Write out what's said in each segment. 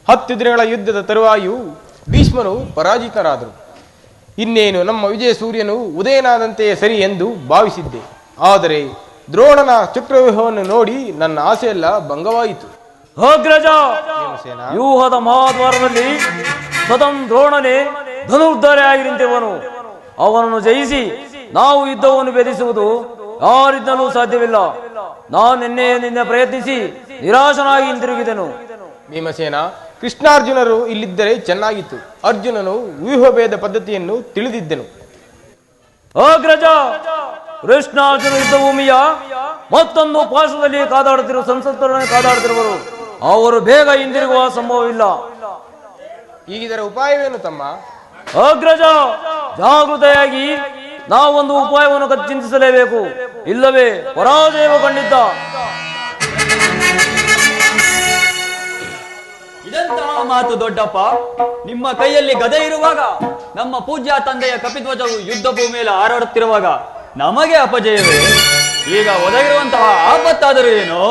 10 ದಿನಗಳ ಯುದ್ಧದ ತರುವಾಯು ಭೀಷ್ಮನು ಪರಾಜಿತರಾದರು. ಇನ್ನೇನು ನಮ್ಮ ವಿಜಯ ಸೂರ್ಯನು ಉದಯನಾದಂತೆಯೇ ಸರಿ ಎಂದು ಭಾವಿಸಿದ್ದೆ. ಆದರೆ ದ್ರೋಣನ ಚಕ್ರವ್ಯೂಹವನ್ನು ನೋಡಿ ನನ್ನ ಆಸೆಯೆಲ್ಲ ಭಂಗವಾಯಿತು. ಅಗ್ರಜ, ವ್ಯೂಹದ ಮಹಾದ್ವಾರದಲ್ಲಿ ಸ್ವತಂ ದ್ರೋಣನೇ ಧನುರ್ಧಾರೆಯಾಗಿ ನಿಂತಿರುವನು. ಅವನನ್ನು ಜಯಿಸಿ ನಾವು ಯುದ್ಧವನ್ನು ಭೇದಿಸುವುದು ಯಾರಿಂದಲೂ ಸಾಧ್ಯವಿಲ್ಲ. ನಾನು ನಿನ್ನೆ ಪ್ರಯತ್ನಿಸಿ ನಿರಾಶನಾಗಿ ಹಿಂತಿರುಗಿದೆನು. ಭೀಮಸೇನ, ಕೃಷ್ಣಾರ್ಜುನರು ಇಲ್ಲಿದ್ದರೆ ಚೆನ್ನಾಗಿತ್ತು. ಅರ್ಜುನನು ವ್ಯೂಹಭೇದ ಪದ್ಧತಿಯನ್ನು ತಿಳಿದಿದ್ದನು. ಅಗ್ರಜ, ಕೃಷ್ಣಾರ್ಜುನ ಯುದ್ಧ ಭೂಮಿಯ ಮತ್ತೊಂದು ಪಾರ್ಶ್ವದಲ್ಲಿ ಕಾದಾಡುತ್ತಿರುವ ಸಂಸತ್ತರನ್ನು ಕಾದಾಡುತ್ತಿರುವರು. ಅವರು ಬೇಗ ಹಿಂದಿರುಗುವ ಸಂಭವವಿಲ್ಲ. ಈಗಿದರ ಉಪಾಯವೇನು ತಮ್ಮ? ಅಗ್ರಜ, ಜಾಗೃತೆಯಾಗಿ ನಾವೊಂದು ಉಪಾಯವನ್ನು ಚಿಂತಿಸಲೇಬೇಕು. ಇಲ್ಲವೇ ಪರಾಜಯವು ಖಂಡಿತ. ಇದಂತಹ ಮಾತು ದೊಡ್ಡಪ್ಪ. ನಿಮ್ಮ ಕೈಯಲ್ಲಿ ಗದೆ ಇರುವಾಗ, ನಮ್ಮ ಪೂಜ್ಯ ತಂದೆಯ ಕಪಿಧ್ವಜವು ಯುದ್ಧ ಭೂಮಿಯಲ್ಲಿ ಹಾರಾಡುತ್ತಿರುವಾಗ ನಮಗೆ ಅಪಜಯವೇ? ಈಗ ಒದಗಿರುವಂತಹ ಆಪತ್ತಾದರೂ ಏನು?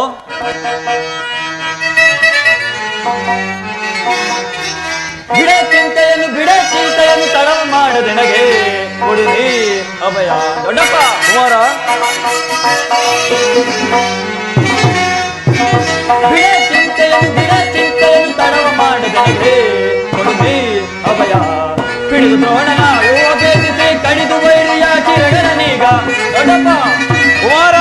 ಬಿಡೆ ಚಿಂತೆಯನ್ನು ತಡವ ಮಾಡದೆ ನನಗೆ ಕೊಡಿರಿ ಅಭಯ. ದೊಡ್ಡಪ್ಪ ಕುಮಾರ, ಬಿಡೆ ಚಿಂತೆಯನ್ನು ತಡವ ಮಾಡದೆ ನನಗೆ ಕೊಡಿರಿ ಅಭಯ. ಪಿಡಿದು ದ್ರೋಣನ ವ್ಯೂಹ ಭೇದಿಸಿ ಕಡಿದು ವೈರಿಯ ಚಿರಗಣನೀಗ. ದೊಡ್ಡಪ್ಪ ಕುಮಾರ,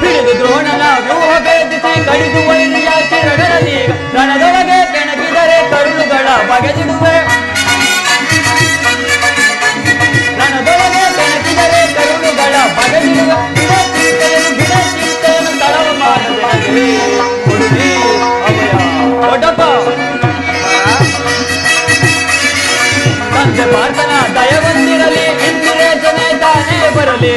ಪಿಡಿದು ದ್ರೋಣನ ವ್ಯೂಹ ಭೇದಿಸಿ ಕಡಿದು ವೈರಿಯ ಚಿರಗಣನೀಗ. ರಣದೊಳಗೆ ಕೆಣಕಿದರೆ ಕರುಳುಗಳ ಬಗೆದಿಡುವೆ. ರಣದೊಳಗೆ ಕೆಣಕಿದರೆ ಕರುಳುಗಳ ಬಗೆದಿಡುವೆ. ಬಿಡ ಚಿಂತೆಯನ್ನು ತಡವ ಮಾಡದೆ ನನಗೆ ಕೊಡುವಿ ಅಭಯ. ದೊಡ್ಡಪ್ಪ, ತಂದೆ ಪಾರ್ಥನ ದಯವೊಂದಿರಲಿ, ಇಂದಿರೇಶನೇ ತಾನೇ ಬರಲಿ.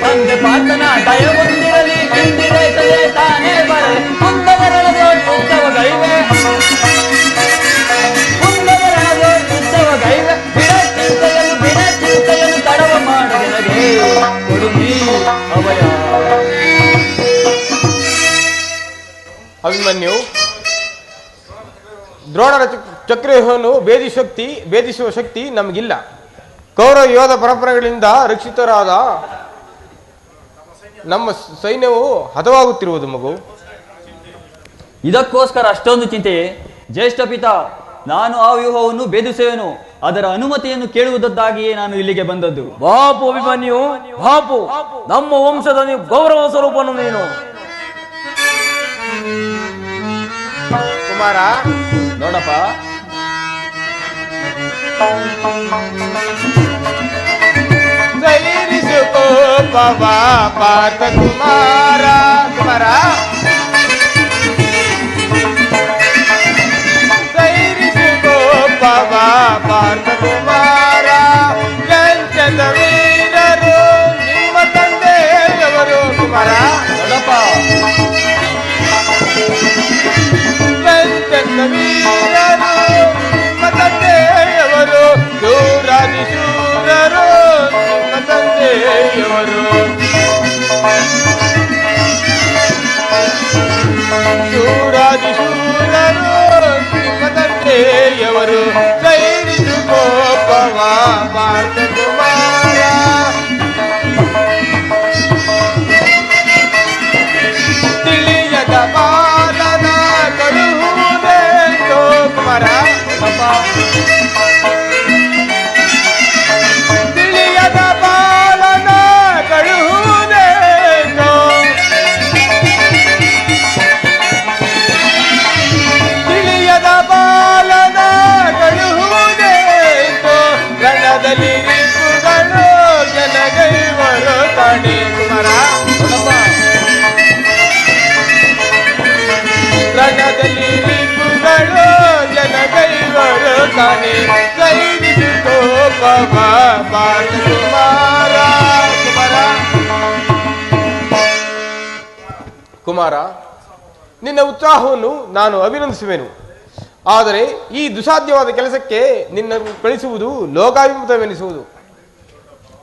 ತಂದೆ ಪಾರ್ಥನ ದಯವೊಂದಿರಲಿ, ಇಂದಿರೇಶನೇ ತಾನೇ ಬರಲಿ. ಕುಂದವರಣದೋಡ್ ಯುದ್ಧವಗೈವೆ, ಯುದ್ಧವಗೈವೆ. ಬಿಡ ಚಿಂತೆಯನ್ನು ತಡವ ಮಾಡದೆ ನನಗೆ ಕೊಡುವಿ ಅಭಯ. ಅಭಿಮನ್ಯು, ದ್ರೋಣರ ಚಕ್ರವ್ಯೂಹವನ್ನು ಭೇದಿಸುವ ಶಕ್ತಿ ನಮಗಿಲ್ಲ. ಕೌರವ ಯೋಧ ಪರಂಪರೆಗಳಿಂದ ರಕ್ಷಿತರಾದ ನಮ್ಮ ಸೈನ್ಯವು ಹತವಾಗುತ್ತಿರುವುದು ಮಗು. ಇದಕ್ಕೋಸ್ಕರ ಅಷ್ಟೊಂದು ಚಿಂತೆಯೇ? ಜ್ಯೇಷ್ಠ ಪಿತ, ನಾನು ಆ ವ್ಯೂಹವನ್ನು ಭೇದಿಸುವೆನು. ಅದರ ಅನುಮತಿಯನ್ನು ಕೇಳುವುದಕ್ಕಾಗಿಯೇ ನಾನು ಇಲ್ಲಿಗೆ ಬಂದದ್ದು. ಬಾಪು ಅಭಿಮನ್ಯು, ಬಾಪು. ನಮ್ಮ ವಂಶದ ಗೌರವ ಸ್ವರೂಪನು ನೀನು. ಕುಮಾರ, ನೋಡಪ್ಪ, ಸೈರಿಸುಕೋ ಪಾರ್ಥ ಕುಮಾರ. ಕುಮಾರ, ಸೈರಿಸುಕೋ ಪಾರ್ಥ ಕುಮಾರ. ಲಂಚದ ವೀರರು ನಿಮ್ಮ ತಂದೆಯವರು. ಕುಮಾರ, ನೋಡಪ್ಪ, ಲಂಚದ ವೀರರು ನಿಮ್ಮ ತಂದೆಯವರು. ಶೂರಾದಿಶೂರರು ನಿಮ್ಮ ತಂದೆಯವರು. ಶೂರಾದಿಶೂರರು ನಿಮ್ಮ ತಂದೆಯವರು. ಸೈರಿಸು ಕೋಪವ ಪಾರ್ಥ ಕುಮಾರ. ತಿಳಿಯದ ಬಾಲನ ಕಳುಹುವುದೇನೋ. ಕುಮಾರ, ತಿಳಿಯದ ಬಾಲನ ಕಳುಹುವುದೇನೋ. ತಿಳಿಯದ ಬಾಲನ ಕಳುಹುವುದೇನೋ. ರಣದಲ್ಲಿ ರಿಪುಗಳು ಜನಗೈವರು ತಾನೆ. ಕುಮಾರ, ರಣದಲ್ಲಿ ರಿಪುಗಳು ಜನಗೈವರು ತಾನೆ. ಸೈನಿಸು ಕೋಪವ ಪಾರ್ಥ ಕುಮಾರ. ಕುಮಾರ, ನಿನ್ನ ಉತ್ಸಾಹವನ್ನು ನಾನು ಅಭಿನಂದಿಸುವೆನು. ಆದರೆ ಈ ದುಸಾಧ್ಯವಾದ ಕೆಲಸಕ್ಕೆ ನಿನ್ನನ್ನು ಕಳಿಸುವುದು ಲೋಕಾಭಿಮುಖವೆನಿಸುವುದು.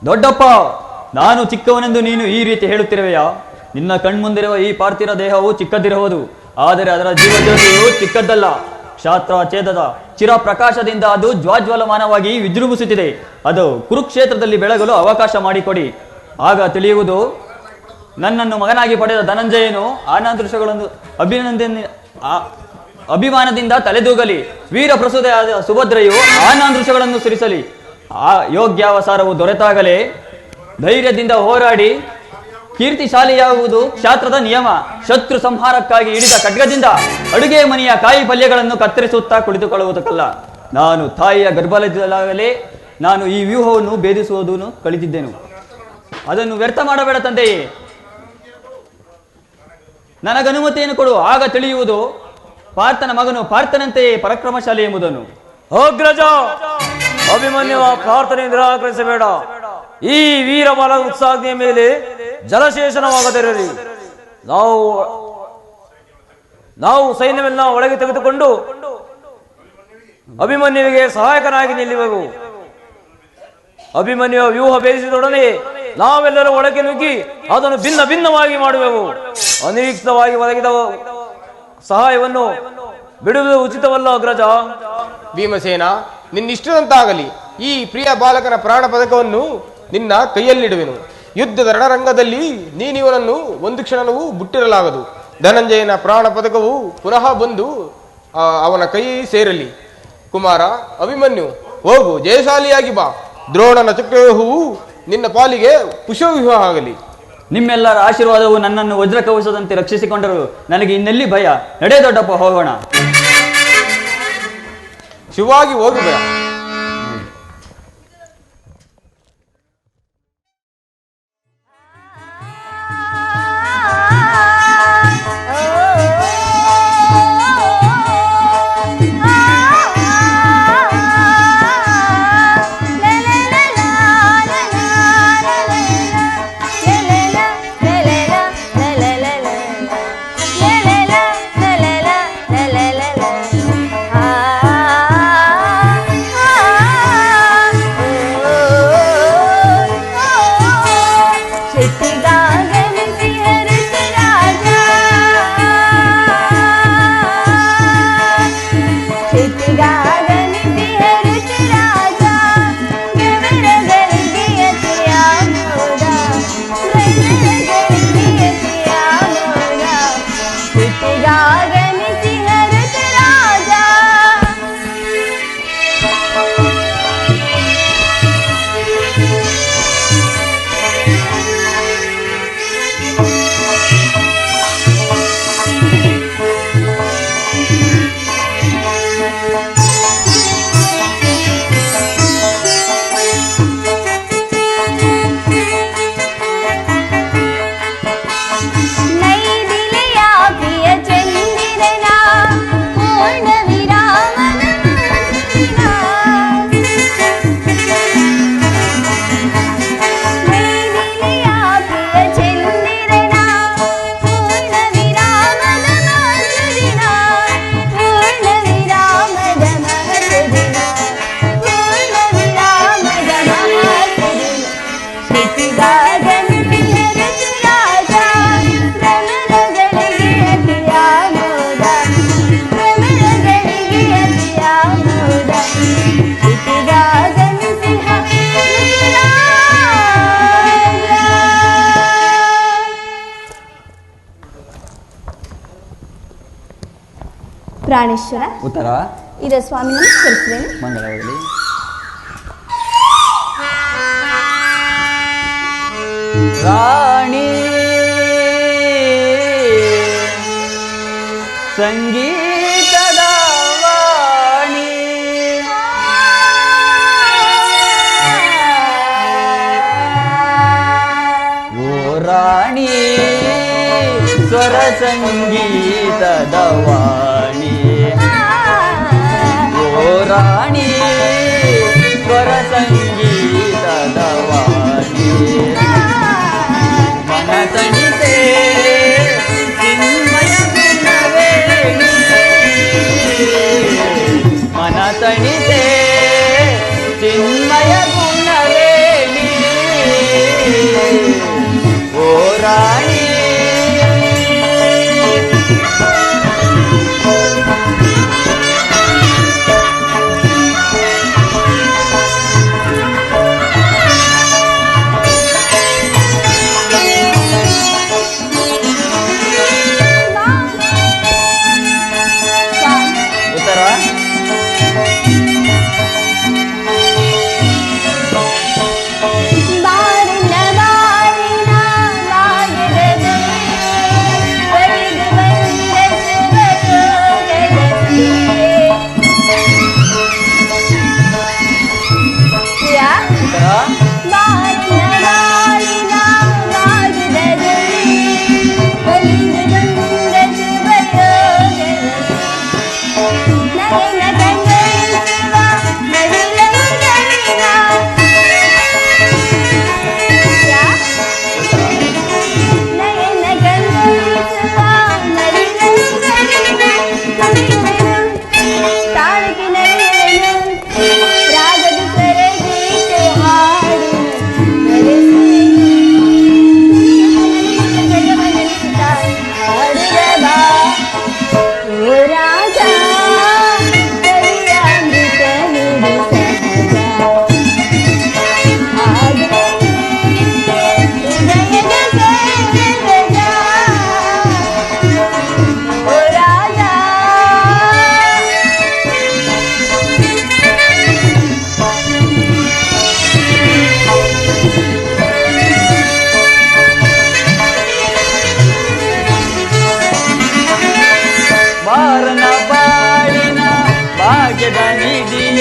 ದೊಡ್ಡಪ್ಪ, ನಾನು ಚಿಕ್ಕವನೆಂದು ನೀನು ಈ ರೀತಿ ಹೇಳುತ್ತಿರುವೆಯಾ? ನಿನ್ನ ಕಣ್ಮುಂದಿರುವ ಈ ಪಾರ್ಥಿವ ದೇಹವು ಚಿಕ್ಕದಿರಬಹುದು, ಆದರೆ ಅದರ ಜೀವಜ್ಯೋತಿಯು ಚಿಕ್ಕದ್ದಲ್ಲ. ಕ್ಷಾತ್ರ ಛೇದದ ಚಿರ ಪ್ರಕಾಶದಿಂದ ಅದು ಜ್ವಾಜ್ವಲಮಾನವಾಗಿ ವಿಜೃಂಭಿಸುತ್ತಿದೆ. ಅದು ಕುರುಕ್ಷೇತ್ರದಲ್ಲಿ ಬೆಳಗಲು ಅವಕಾಶ ಮಾಡಿಕೊಡಿ. ಆಗ ತಿಳಿಯುವುದು, ನನ್ನನ್ನು ಮಗನಾಗಿ ಪಡೆದ ಧನಂಜಯನು ಆನಂದೃಷಗಳನ್ನು ಅಭಿಮಾನದಿಂದ ತಲೆದೂಗಲಿ. ವೀರ ಪ್ರಸೂತೆಯಾದ ಸುಭದ್ರೆಯು ಆನಂದೃಷಗಳನ್ನು ಸುರಿಸಲಿ. ಆ ಯೋಗ್ಯಾವಸಾರವು ದೊರೆತಾಗಲೇ ಧೈರ್ಯದಿಂದ ಹೋರಾಡಿ ಕೀರ್ತಿಶಾಲಿಯಾಗುವುದು ಕ್ಷಾತ್ರದ ನಿಯಮ. ಶತ್ರು ಸಂಹಾರಕ್ಕಾಗಿ ಹಿಡಿದ ಖಡ್ಗದಿಂದ ಅಡುಗೆ ಮನೆಯ ಕಾಯಿ ಪಲ್ಯಗಳನ್ನು ಕತ್ತರಿಸುತ್ತಾ ಕುಳಿತುಕೊಳ್ಳುವುದಕ್ಕಲ್ಲ. ನಾನು ತಾಯಿಯ ಗರ್ಭದಲ್ಲಾಗಲೇ ನಾನು ಈ ವ್ಯೂಹವನ್ನು ಭೇದಿಸುವುದನ್ನು ಕಲಿತಿದ್ದೇನು. ಅದನ್ನು ವ್ಯರ್ಥ ಮಾಡಬೇಡ ತಂದೆಯೇ. ನನಗನುಮತಿಯನ್ನು ಕೊಡು. ಆಗ ತಿಳಿಯುವುದು ಪಾರ್ಥನ ಮಗನು ಪಾರ್ಥನಂತೆಯೇ ಪರಾಕ್ರಮಶಾಲಿ ಎಂಬುದನ್ನು. ಅಗ್ರಜ, ಅಭಿಮನ್ಯುವ ಪ್ರಾರ್ಥನೆ ನಿರಾಕರಿಸಬೇಡ. ಈ ವೀರಬಲ ಉತ್ಸಾಹದ ಮೇಲೆ ಜಲಶೇಷನವಾಗದಿರಲಿ. ನಾವು ಸೈನ್ಯವೆಲ್ಲ ಒಳಗೆ ತೆಗೆದುಕೊಂಡು ಅಭಿಮನ್ಯುವಿಗೆ ಸಹಾಯಕನಾಗಿ ನಿಲ್ಲುವೆವು. ಅಭಿಮನ್ಯುವ ವ್ಯೂಹ ಭೇದಿಸಿದೊಡನೆ ನಾವೆಲ್ಲರೂ ಒಳಗೆ ನುಗ್ಗಿ ಅದನ್ನು ಭಿನ್ನ ಭಿನ್ನವಾಗಿ ಮಾಡುವೆವು. ಅನಿರೀಕ್ಷಿತವಾಗಿ ಒದಗಿದ ಸಹಾಯವನ್ನು ಬಿಡುವುದು ಉಚಿತವಲ್ಲ ಅಗ್ರಜ. ಭೀಮಸೇನ, ನಿನ್ನಿಷ್ಟದಂತಾಗಲಿ. ಈ ಪ್ರಿಯ ಬಾಲಕನ ಪ್ರಾಣ ಪದಕವನ್ನು ನಿನ್ನ ಕೈಯಲ್ಲಿಡುವೆನು. ಯುದ್ಧದ ರಣರಂಗದಲ್ಲಿ ನೀನಿವನನ್ನು ಒಂದು ಕ್ಷಣವೂ ಬಿಟ್ಟಿರಲಾಗದು. ಧನಂಜಯನ ಪ್ರಾಣ ಪದಕವು ಪುನಃ ಬಂದು ಅವನ ಕೈ ಸೇರಲಿ. ಕುಮಾರ ಅಭಿಮನ್ಯು, ಹೋಗು, ಜಯಶಾಲಿಯಾಗಿ ಬಾ. ದ್ರೋಣನ ಚಕ್ರವ್ಯೂಹವು ನಿನ್ನ ಪಾಲಿಗೆ ಪುಷ್ಪವ್ಯೂಹ ಆಗಲಿ. ನಿಮ್ಮೆಲ್ಲರ ಆಶೀರ್ವಾದವು ನನ್ನನ್ನು ವಜ್ರಕವಚದಂತೆ ರಕ್ಷಿಸಿಕೊಂಡರು. ನನಗೆ ಇನ್ನೆಲ್ಲಿ ಭಯ? ನಡೆ ದೊಡ್ಡಪ್ಪ, ಹೋಗೋಣ. ಶಿವಾಗಿ ಹೋಗು ಭಯ. ಪ್ರಾಣೇಶ್ವರ, ಉತ್ತರ ಇದೆ ಸ್ವಾಮಿ, ನಮಸ್ಕರಿಸುತ್ತೇನೆ. ಮಂಗಳವಾಗಲಿ. ರಾಣಿ ಸಂಗೀತದ ವಾಣಿ, ಓ ರಾಣಿ ಸ್ವರ ಸಂಗೀತದ ವಾಣಿ, ಓ ರಾಣಿ ಸ್ವರ ಸಂಗೀತದ ವಾಣಿ, ಮನತಣಿತೆ ಚಿನ್ಮಯ ಗುಣವೇಣಿ, ಮನತಣಿತೆ ಚಿನ್ಮಯ ಗುಣವೇಣಿ, ಓ ರಾಣಿ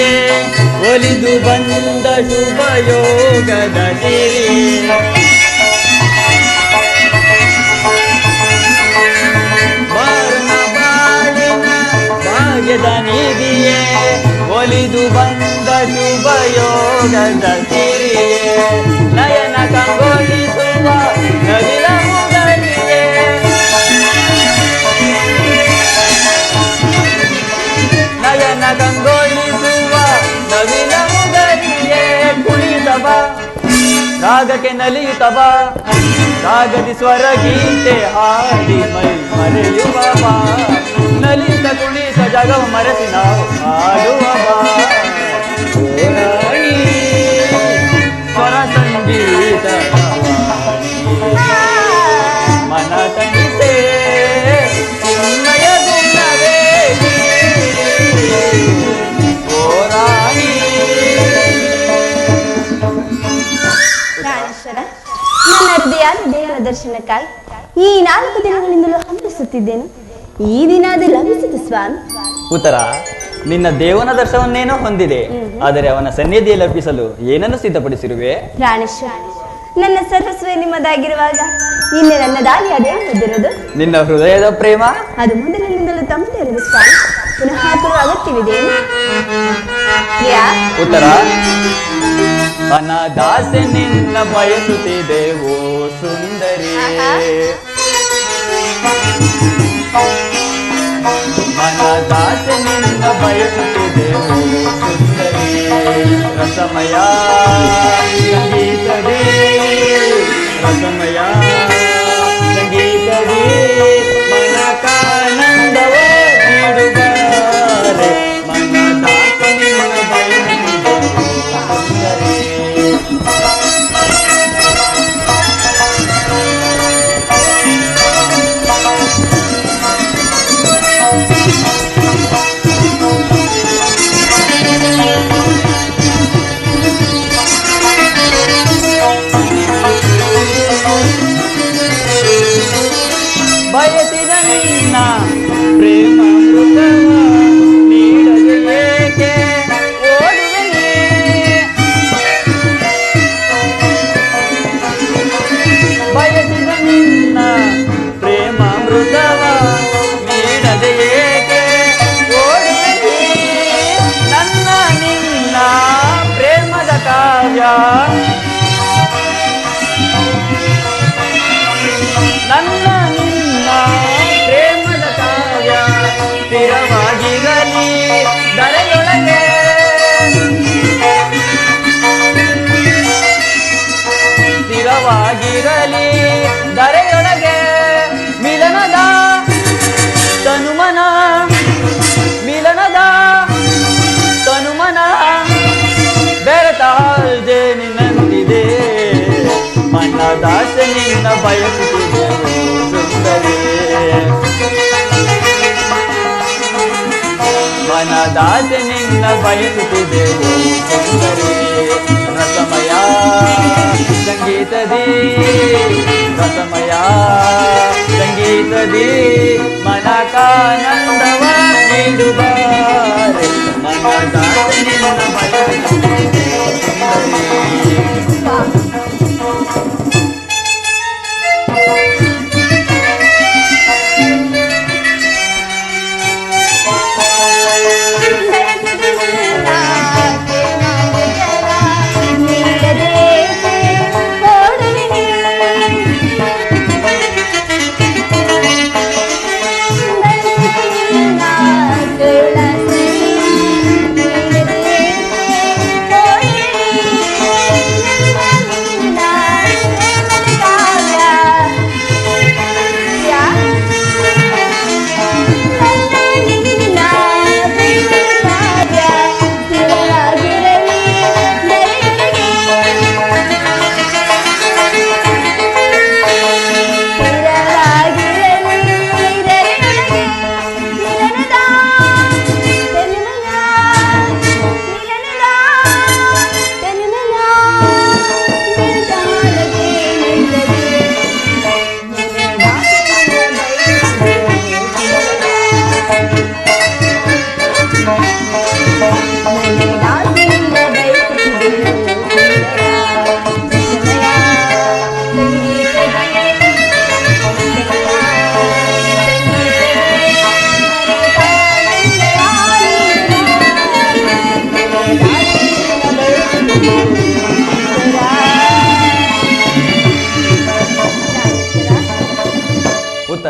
ಸಿರಿಯೇ ಒಲಿದು ಬಂದ ಶುಭ ಯೋಗದ ಸಿರಿಯೇ ಭಾಗ್ಯದ ನಿಧಿಯೇ ಒಲಿದು ಬಂದ ಶುಭ ಯೋಗದ ಸಿರಿಯೇ ನಯನ ಕಂಗೊಳಿಸುವ ನವಿಲ ಮುಗಳಿಯೇ ನಯನ ಕಂಗೊಳಿಸುವ ನವಿಲ ಮುಗಳಿಯೇ ಕುಣಿತವ ರಾಗಕ್ಕೆ ನಲಿಯುತ್ತವ ರಾಗದಿ ಸ್ವರ ಗೀತೆ ಹಾಡಿ ಮೈ ಮರೆಯುವ ಬಾ ನಲಿತ ಕುಣಿತ ಜಗವ ಮರೆಸಿ ನಾವು ಹಾಡುವ ಬಾ ರಾಣಿ ಸ್ವರ ಸಂಗೀತ ಮನ ತಣಿಸೆ ಚಿನ್ಮಯ ಗುಣವೇ ಓ ರಾಣಿ. ಪ್ರಾಣೇಶ್ವರ, ನನ್ನ ಹೃದಯಾದ ದೇವರ ದರ್ಶನಕ್ಕಾಗಿ ಈ 4 ದಿನಗಳಿಂದಲೂ ಹಂಬಲಿಸುತ್ತಿದ್ದೇನೆ. ಈ ದಿನ ಅದು ಲಭಿಸಿತು ಸ್ವಾಮಿ. ಉತ್ತರ, ನಿನ್ನ ದೇವನ ದರ್ಶನವನ್ನೇನೋ ಹೊಂದಿದೆ, ಆದರೆ ಅವನ ಸನ್ನಿಧಿಯಲ್ಲಿ ಲಭಿಸಲು ಏನನ್ನು ಸಿದ್ಧಪಡಿಸಿರುವೆ? ಪ್ರಾಣೇಶ್ವರ, ನನ್ನ ಸರ್ವಸ್ವೇ ನಿಮ್ಮದಾಗಿರುವಾಗ ಇನ್ನೇ ನನ್ನ ದಾರಿ ಅದೇ ಹೊಂದಿರೋದು. ನಿನ್ನ ಹೃದಯದ ಪ್ರೇಮ ಅದು ಮೊದಲಿನಿಂದಲೂ ತಮ್ಮದೇ ಇರೋದು ಸ್ವಾಮಿ. ಪುನಃ ಕೊಡುವ ಅಗತ್ಯವಿದೆ. ಉತ್ತರ, ಅನಾದಾಸೆ ನಿನ್ನ ಬಯಸುತ್ತಿದೆ ಓ ಸುಂದರಿ. ಮನದಾಸೆ ನಿನ್ನ ಬಯಸುತ್ತಿದೆ ಓ ಸುಂದರಿ. ರಸಮಯ ಸಂಗೀತದೇ ರಸಮಯ ಸಂಗೀತದೇ ಮನಕಾನಂದವ ನೀಡುತ್ತಾರೆ. ಮನದಾಸೆ ನಿನ್ನ ಬಯಸುತ್ತಿದೆ ಓ ಸುಂದರಿ. ಬಯಸಿದ ನಿನ್ನ ಪ್ರೇಮ ಮೃತವ ನೀಡಲು ಏಕೆ ಓಡುವೆ? ಬಯಸಿದ ನಿನ್ನ ಪ್ರೇಮ ಮೃತವ ನೀಡದೆ ಏಕೆ ಓಡುವೆ? ನನ್ನ ನಿನ್ನ ಪ್ರೇಮದ ಕಾವ್ಯ ನನ್ನ ನಿನ್ನ ಪ್ರೇಮದ ಕಾವ್ಯ ಸ್ಥಿರವಾಗಿರಲಿ ದರೆಯೊಳಗೆ. ಸ್ಥಿರವಾಗಿರಲಿ ದರೆಯೊಳಗೆ ಮಿಲನದ ತನುಮನ ಮಿಲನದ ತನುಮನ ಬೆರೆತಾಲ್ದೆ ನಿನ್ನಂತಿದೆ. ಮನದಾಸೆ ನಿನ್ನ ಬಯಸುತ್ತಿದೆ ಸುಂದರಿ. ಮನದಾಸೆ ನಿನ್ನ ಬಯಸುತ್ತಿದೆ ಸುಂದರಿ. ರಸಮಯ ಸಂಗೀತದಿ ರಸಮಯ ಸಂಗೀತದಿ ಮನಕಾನಂದವ ನೀಡುತ್ತಾರೆ. ಮನದಾಸೆ ನಿನ್ನ ಬಯಸುತ್ತಿದೆ ಸುಂದರಿ.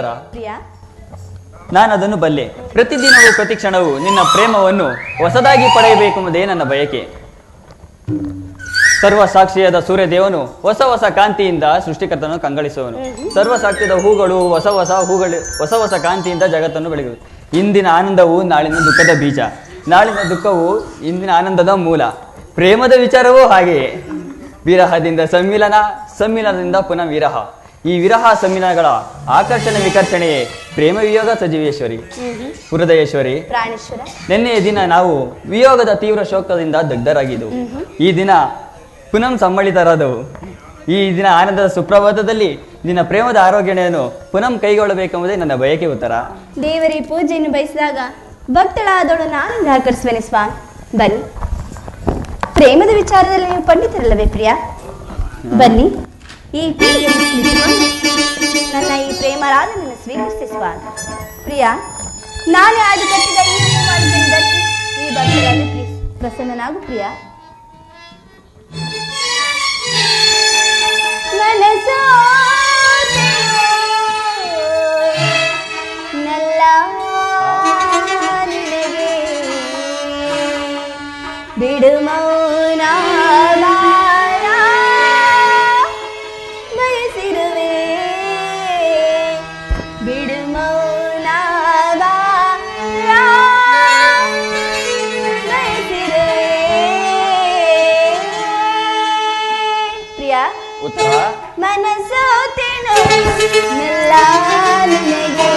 ಉತ್ತರ. ಪ್ರಿಯ, ನಾನು ಅದನ್ನು ಬಲ್ಲೆ. ಪ್ರತಿದಿನವೂ ಪ್ರತಿ ಕ್ಷಣವೂ ನಿನ್ನ ಪ್ರೇಮವನ್ನು ಹೊಸದಾಗಿ ಪಡೆಯಬೇಕೆಂಬುದೇ ನನ್ನ ಬಯಕೆ. ಸರ್ವ ಸಾಕ್ಷಿಯಾದ ಸೂರ್ಯದೇವನು ಹೊಸ ಹೊಸ ಕಾಂತಿಯಿಂದ ಸೃಷ್ಟಿಕರ್ತನನ್ನು ಕಂಗಳಿಸುವನು. ಸರ್ವ ಸಾಕ್ಷಿಯಾದ ಹೂಗಳು ಹೊಸ ಹೊಸ ಕಾಂತಿಯಿಂದ ಜಗತ್ತನ್ನು ಬೆಳಗುವುದು. ಇಂದಿನ ಆನಂದವು ನಾಳಿನ ದುಃಖದ ಬೀಜ, ನಾಳಿನ ದುಃಖವು ಇಂದಿನ ಆನಂದದ ಮೂಲ. ಪ್ರೇಮದ ವಿಚಾರವೂ ಹಾಗೆಯೇ. ವಿರಹದಿಂದ ಸಮ್ಮಿಲನ, ಸಮ್ಮಿಲನದಿಂದ ಪುನಃ ವಿರಹ. ಈ ವಿರಹ ಸಮ್ಮಿಲನಗಳ ಆಕರ್ಷಣೆ ವಿಕರ್ಷಣೆಯೇ ಪ್ರೇಮ ವಿಯೋಗ ಸಜೀವೇಶ್ವರಿ, ಹೃದಯೇಶ್ವರಿ. ಪ್ರಾಣೇಶ್ವರ, ನಿನ್ನೆಯ ದಿನ ನಾವು ವಿಯೋಗದ ತೀವ್ರ ಶೋಕದಿಂದ ದಗ್ಧರಾಗಿದ್ದೆವು. ಈ ದಿನ ಪುನಃ ಸಮ್ಮಳಿತರಾದವು. ಈ ದಿನ ಆನಂದದ ಸುಪ್ರಭಾತದಲ್ಲಿ ನಿನ್ನ ಪ್ರೇಮದ ಆರೋಗ್ಯವನ್ನು ಪುನಃ ಕೈಗೊಳ್ಳಬೇಕೆಂಬುದೇ ನನ್ನ ಬಯಕೆ. ಉತ್ತರ. ದೇವರೇ ಪೂಜೆಯನ್ನು ಬಯಸಿದಾಗ ಭಕ್ತಳಾದವಳು ನಾನು ನಿರಾಕರಿಸುವೆನೆ ಸ್ವಾಮಿ. ಬನ್ನಿ, ಪ್ರೇಮದ ವಿಚಾರದಲ್ಲಿ ನೀವು ಪಂಡಿತರಲ್ಲವೇ ಪ್ರಿಯ? ಬನ್ನಿ, ಈ ಪೂಜೆಯನ್ನು ಕುಳಿತುಕೊಂಡು ನನ್ನ ಈ ಪ್ರೇಮರಾಧನನ್ನು ಸ್ವೀಕರಿಸಿ ಸ್ವಾಮಿ. ಪ್ರಿಯ, ನಾನೇ ಆದು ಕಟ್ಟಿದ ಈ ಮಾಡಿದ್ದನ್ನು ಧರಿಸಿ ಈ ಭಕ್ತರಲ್ಲಿ ಪ್ರಸನ್ನನಾಗು ಪ್ರಿಯ. ಮನಸೋ ನಲ್ಲ ನಿನಗೆ ಬಿಡು ಮೌನ ಬಯಸಿರುವೆ, ಬಿಡು ಮೌನ ಬಯಸಿರುವೆ. ಪ್ರಿಯ, ಉತ್ತರ. ಮನಸೋತೆನು ನಲ್ಲ ನಿನಗೆ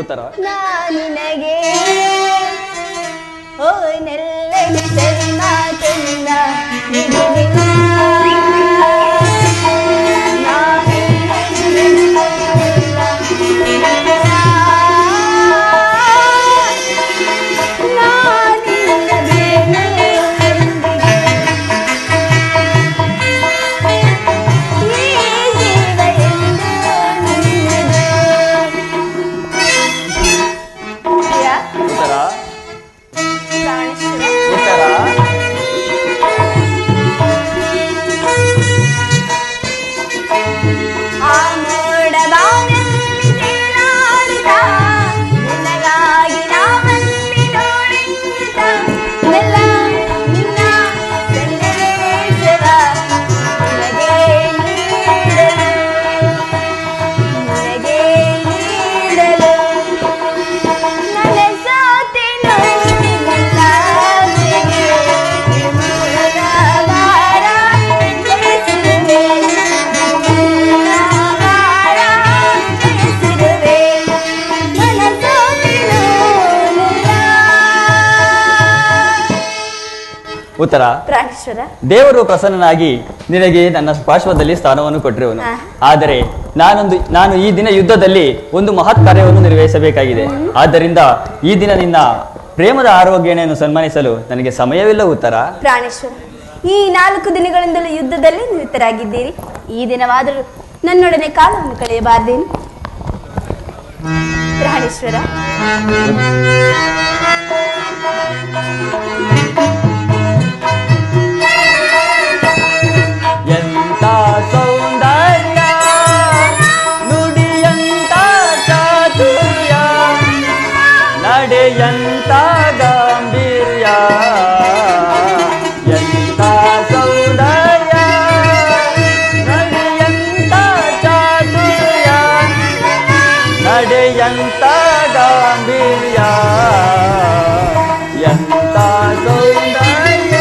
ಉತ್ತರ. ನಿನಗೆ ಓ ನೆಲ್ಲನೆ ಸರಿ ಮಾತನ್ನ ಉತ್ತರ. ಪ್ರಾಣೇಶ್ವರ, ದೇವರು ಪ್ರಸನ್ನನಾಗಿ ನಿನಗೆ ನನ್ನ ಪಾರ್ಶ್ವದಲ್ಲಿ ಸ್ಥಾನವನ್ನು ಕೊಟ್ಟಿರುವನು. ಆದರೆ ನಾನು ಈ ದಿನ ಯುದ್ಧದಲ್ಲಿ ಒಂದು ಮಹತ್ ಕಾರ್ಯವನ್ನು ನಿರ್ವಹಿಸಬೇಕಾಗಿದೆ. ಆದ್ದರಿಂದ ಈ ದಿನ ನಿನ್ನ ಪ್ರೇಮದ ಆರೋಗ್ಯವನ್ನು ಸನ್ಮಾನಿಸಲು ನನಗೆ ಸಮಯವಿಲ್ಲ. ಉತ್ತರ. ಪ್ರಾಣೇಶ್ವರ, ಈ 4 ದಿನಗಳಿಂದಲೂ ಯುದ್ಧದಲ್ಲಿ ನಿರತರಾಗಿದ್ದೀರಿ. ಈ ದಿನವಾದರೂ ನನ್ನೊಡನೆ ಕಾಲವನ್ನು ಕಳೆಯಬಾರದೇನು? ಪ್ರಾಣೇಶ್ವರ, ಎಂತ ಸೌಂದರ್ಯ ಎಂತ ಗಾಂಭೀರ್ಯ ಎಂತ ಸೌಂದರ್ಯ.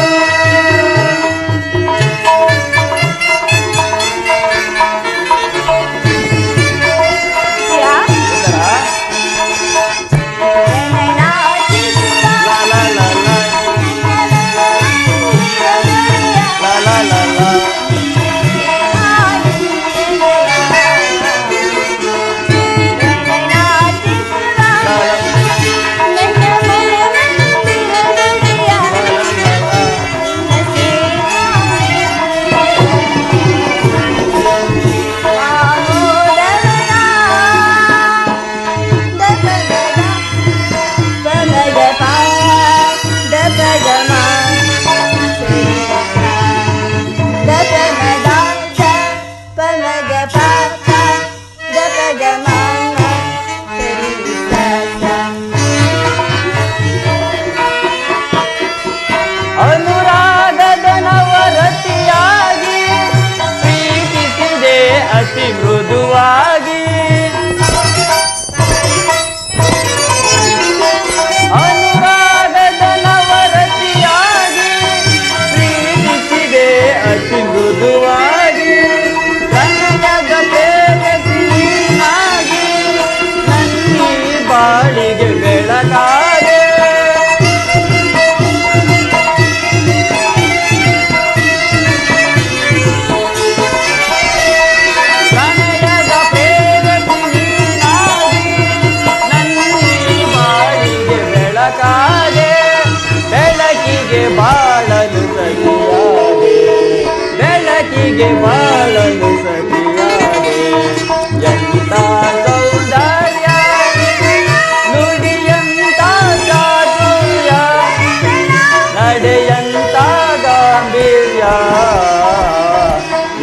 ಅನುರಾಗದ ನವರತಿಯಾಗಿ ಪ್ರೀತಿಸಿದೆ ಅತಿ ಮೃದುವಾಗಿ. ಅನುರಾಗದ ನವರತಿಯಾಗಿ ಪ್ರೀತಿಸಿದೆ ಅತಿ ಮೃದುವಾಗಿ. ಕನ್ನಡದ ಪ್ರೇಯಸಿ ನೀನಾಗಿ ನನ್ನಿ ಬಾಳಿಗೆ ಬೆಳಕಾದೆ. ಬೆಳಕಿಗೆ ಬಾಳಲು ಸಖಿಯಾದೆ, ಬೆಳಕಿಗೆ ಬಾಳಲು ಸಖಿಯಾದೆ. ಎಂತ ಸೌಂದರ್ಯ ನುಡಿಯಂತ ಚಾತುರ್ಯ ನಡೆಯಂತ ಗಾಂಭೀರ್ಯ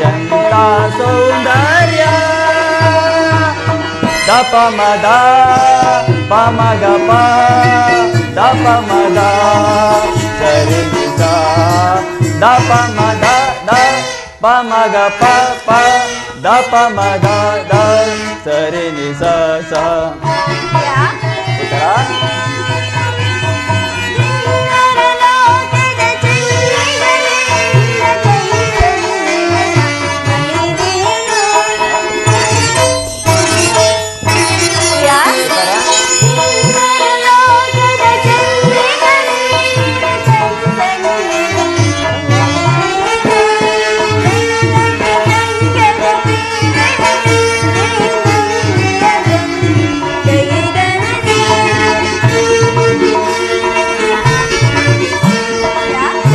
ಎಂತ ಸೌಂದರ್ಯ. ದಪ ಮದ ಪಮಗ ಪ ದಪ ಮದ ಸರಿ ಸ ದಪ ಮದ ದ ಪಮಗ ಪ ಪ ದಪ ಮದ ದ ಸರಿ ನಿ ಸ ಸ.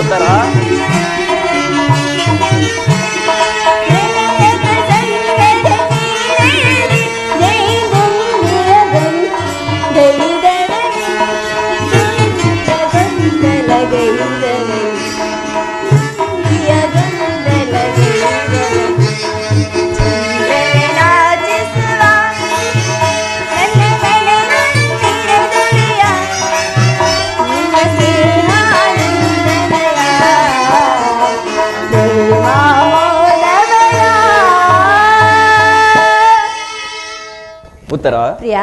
ಉತ್ತರ ಉತ್ತರ ಪ್ರಿಯಾ.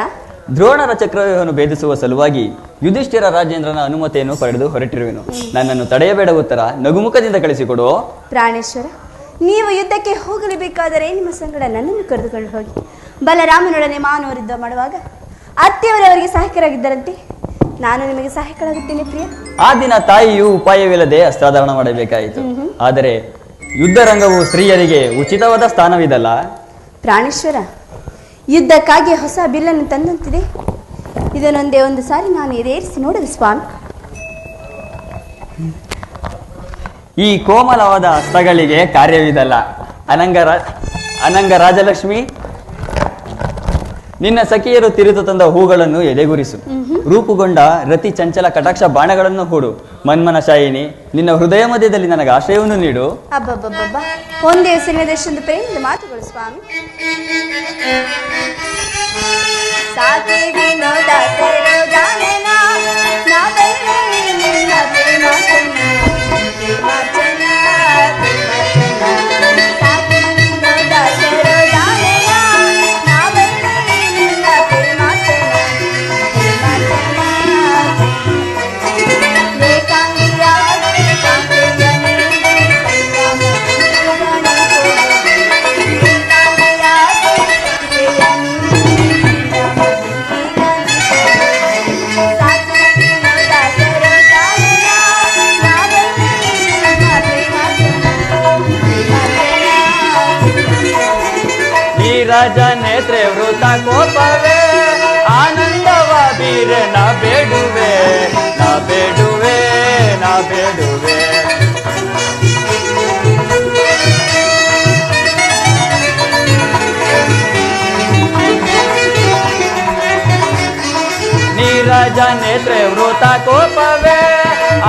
ದ್ರೋಣರ ಚಕ್ರವ್ಯೂಹವನ್ನು ಭೇದಿಸುವ ಸಲುವಾಗಿ ಯುಧಿಷ್ಠಿರ ರಾಜೇಂದ್ರನ ಅನುಮತಿಯನ್ನು ಪಡೆದು ಹೊರಟಿರುವೆನು. ನನ್ನನ್ನು ತಡೆಯಬೇಡ. ಉತ್ತರ ನಗುಮುಖದಿಂದ ಕಳಿಸಿಕೊಡು. ಪ್ರಾಣೇಶ್ವರ, ನೀವು ಯುದ್ಧಕ್ಕೆ ಹೋಗಲೇಬೇಕಾದರೆ ನಿಮ್ಮ ಸಂಗಡ ನನ್ನನ್ನು ಕರೆದುಕೊಂಡು ಹೋಗಿ. ಬಲರಾಮನೊಡನೆ ಮಾನವರು ಯುದ್ಧ ಮಾಡುವಾಗ ಅತ್ತೆಯವರವರಿಗೆ ಸಹಾಯಕರಾಗಿದ್ದರಂತೆ. ನಾನು ನಿಮಗೆ ಸಹಾಯಕರಾಗುತ್ತೇನೆ ಪ್ರಿಯ. ಆ ದಿನ ತಾಯಿಯು ಉಪಾಯವಿಲ್ಲದೆ ಅಸ್ತ್ರಾಧಾರಣ ಮಾಡಬೇಕಾಯಿತು. ಆದರೆ ಯುದ್ಧ ರಂಗವು ಸ್ತ್ರೀಯರಿಗೆ ಉಚಿತವಾದ ಸ್ಥಾನವಿದಲ್ಲ. ಪ್ರಾಣೇಶ್ವರ, ಯುದ್ಧಕ್ಕಾಗಿ ಹೊಸ ಬಿಲ್ಲನ್ನು ತಂದಂತಿದೆ. ಇದನ್ನೊಂದೇ ಒಂದು ಸಾರಿ ನಾನು ಎದೇರಿಸಿ ನೋಡಲು ಸ್ವಾಮಿ. ಈ ಕೋಮಲವಾದ ಹಸ್ತಗಳಿಗೆ ಕಾರ್ಯವಿದಲ್ಲ. ಅನಂಗ ರಾಜಲಕ್ಷ್ಮಿ, ನಿನ್ನ ಸಖಿಯರು ತಿರುತು ತಂದ ಹೂಗಳನ್ನು ಎದೆಗುರಿಸು. ರೂಪುಗೊಂಡ ರತಿ ಚಂಚಲ ಕಟಾಕ್ಷ ಬಾಣಗಳನ್ನು ಹೂಡು. ಮನ್ಮನ ಶಾಯಿನಿ, ನಿನ್ನ ಹೃದಯ ಮಧ್ಯದಲ್ಲಿ ನನಗೆ ಆಶ್ರಯವನ್ನು ನೀಡು. ಅಬ್ಬಬ್ಬಬ್ಬ, ಒಂದೇ ಹೆಸರಿನದೆಷ್ಟೊಂದು ಪ್ರೇಮದ ಮಾತುಗಳು ಸ್ವಾಮಿ. ಸಾಕೆ ವಿನೋದ ತೆರೋ ಜಾನೆನ, ನಾ ಬಲ್ಲೆ ನಿನ್ನ ಪ್ರೇಮಾರ್ಚನ, ಪ್ರೇಮಾರ್ಚನ, ಪ್ರೇಮಾರ್ಚನ. ಸಾಕೆ ವಿನೋದ ತೆರೋ ಜಾನೆನ, ನಾ ಬಲ್ಲೆ ನಿನ್ನ ಪ್ರೇಮಾರ್ಚನ, ನೀರಜ ನೇತ್ರೆ ವೃತ ಕೋಪವೇ ಆನಂದವ ಬೀರೆ ನಾ ಬೇಡುವೆ ನಾ ಬೇಡುವೆ ನಾ ಬೇಡುವೆ ನೀರಜ ನೇತ್ರೆ ವೃತ ಕೋಪವೇ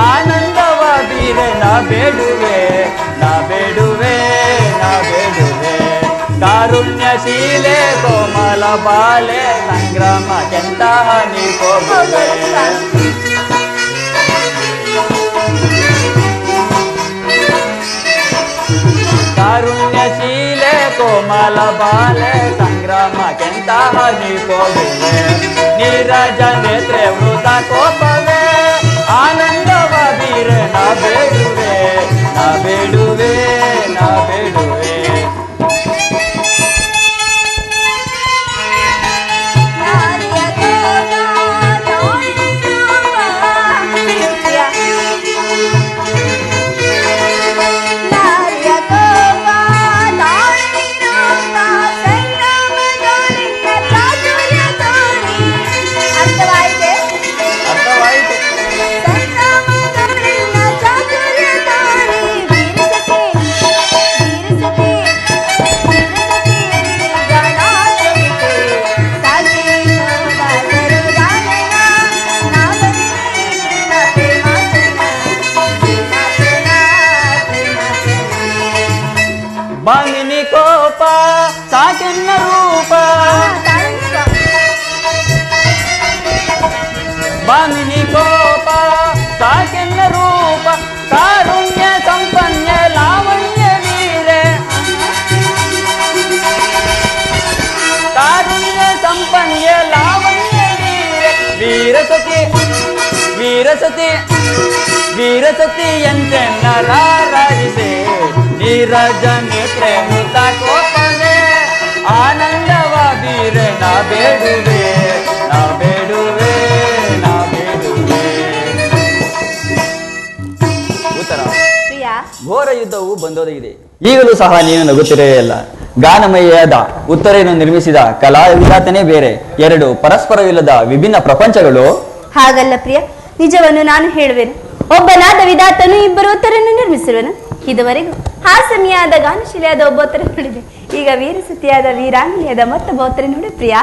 ಆನಂದವ ಬೀರೆ ನಾ ಬೇಡುವೆ ನಾ ಬೇಡುವೆ ನಾ ಬೇಡುವೆ ಕಾರುಣ್ಯಶೀಲೆ ಕೋಮಲ ಬಾಲೆ ಸಂಗ್ರಾಮ ಕೆಂತ ನೀ ಕೋಪುವೆ ಕಾರುಣ್ಯಶೀಲೆ ಕೋಮಲ ಬಾಲೆ ಸಂಗ್ರಾಮ ಕೆಂತ ನೀ ಕೋಪುವೆ ನೀರಜ ನೇತ್ರೆ ವೃತ ಕೋಪವೇ ಆನಂದವ ಬೀರೆ ನಾ ಬೇಡುವೆ ನಾ ಬೇಡುವೆ ನಾ ಬೇಡುವೆ ಬಾಮಿನಿ ಕೋಪ ಸಾಕೆನ್ನ ರೂಪ ಬಾಮಿನಿ ಕೋಪ ಸಾಕೆನ್ನ ರೂಪ ಕಾರುಣ್ಯ ಸಂಪನ್ನ ಲಾವಣ್ಯ ವೀರೆ ಕಾರುಣ್ಯ ಸಂಪನ್ನ ಲಾವಣ್ಯ ವೀರೆ ವೀರಸತಿ ವೀರಸತಿ ವೀರಸತಿ ಎಂತೆನ್ನ ರಾರಾಜಿಸೆ ನೀರಜ ನೇತ್ರೆ ವೃತ ಕೋಪವೇ ಆನಂದವ ಬೀರೆ ನಾ ಬೇಡುವೆ ನಾ ಬೇಡುವೆ ನಾ ಬೇಡುವೆ ಉತ್ತರ ಪ್ರಿಯಾ ಘೋರ ಯುದ್ಧವು ಬಂದೊದಗಿದೆ ಈಗಲೂ ಸಹ ನೀನು ನಗುತ್ತಿರೇ ಅಲ್ಲ ಗಾನಮಯವಾದ ಉತ್ತರೆಯನ್ನು ನಿರ್ಮಿಸಿದ ಕಲಾವಿದಾತನೇ ಬೇರೆ ಎರಡು ಪರಸ್ಪರವಿಲ್ಲದ ವಿಭಿನ್ನ ಪ್ರಪಂಚಗಳು ಹಾಗಲ್ಲ ಪ್ರಿಯ ನಿಜವನ್ನು ನಾನು ಹೇಳುವೆನು ಒಬ್ಬನಾದ ವಿಧಾತನು ಇಬ್ಬರು ಉತ್ತರನ್ನು ನಿರ್ಮಿಸಿರುವನು ಇದುವರೆಗೂ ಹಾಸಮಿಯಾದ ಗಾನಶಿಲೆಯಾದ ಒಬ್ಬ ಉತ್ತರ ನೋಡಿದೆ ಈಗ ವೀರಸತಿಯಾದ ವೀರಾಂಗನೆಯಾದ ಮತ್ತೊಬ್ಬ ಉತ್ತರ ನೋಡಿ ಪ್ರಿಯಾ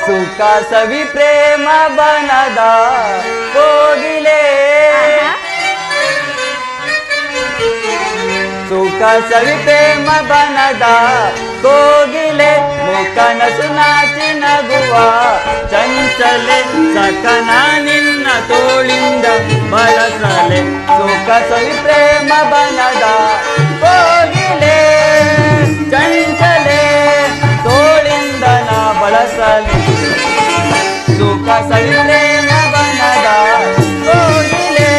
ಸುಖ ಸವಿ ಪ್ರೇಮ ಬನದ ಕೋಗಿಲೆ ಸುಖ ಸವಿ ಪ್ರೇಮ ಬನದ ಕೋಗಿಲೆ ಮುಖನಸು ನಾಚಿ ನಗುವ ಚಂಚಲೆ ಸಕನ ನಿನ್ನ ತೋಳಿಂದ ಬಳಸಲೆ ಸುಖ ಸವಿ ಪ್ರೇಮ ಬನದ ಕೋಗಿಲೆ ಚಂಚಲೆ ತೋಳಿಂದ ನಾ ಬಳಸಲೆ ಸುಖ ಸವಿ ಪ್ರೇಮ ಬನದ ಕೋಗಿಲೆ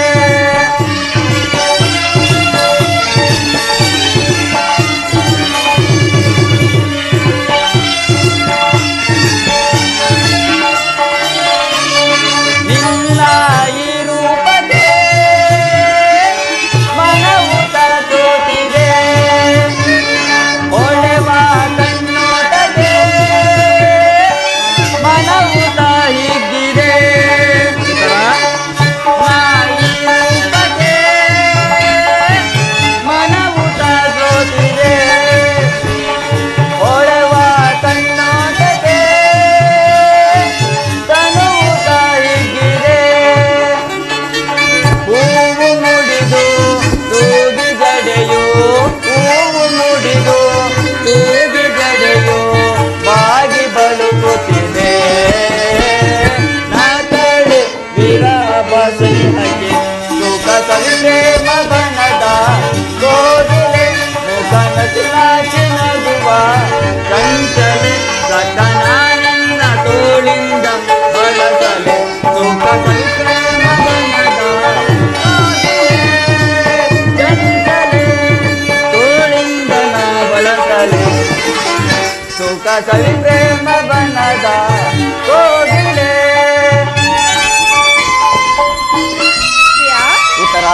ಸವಿ ಪ್ರೇಮ ಬನದ ಕೋಗಿಲೆ. ಉತ್ತರ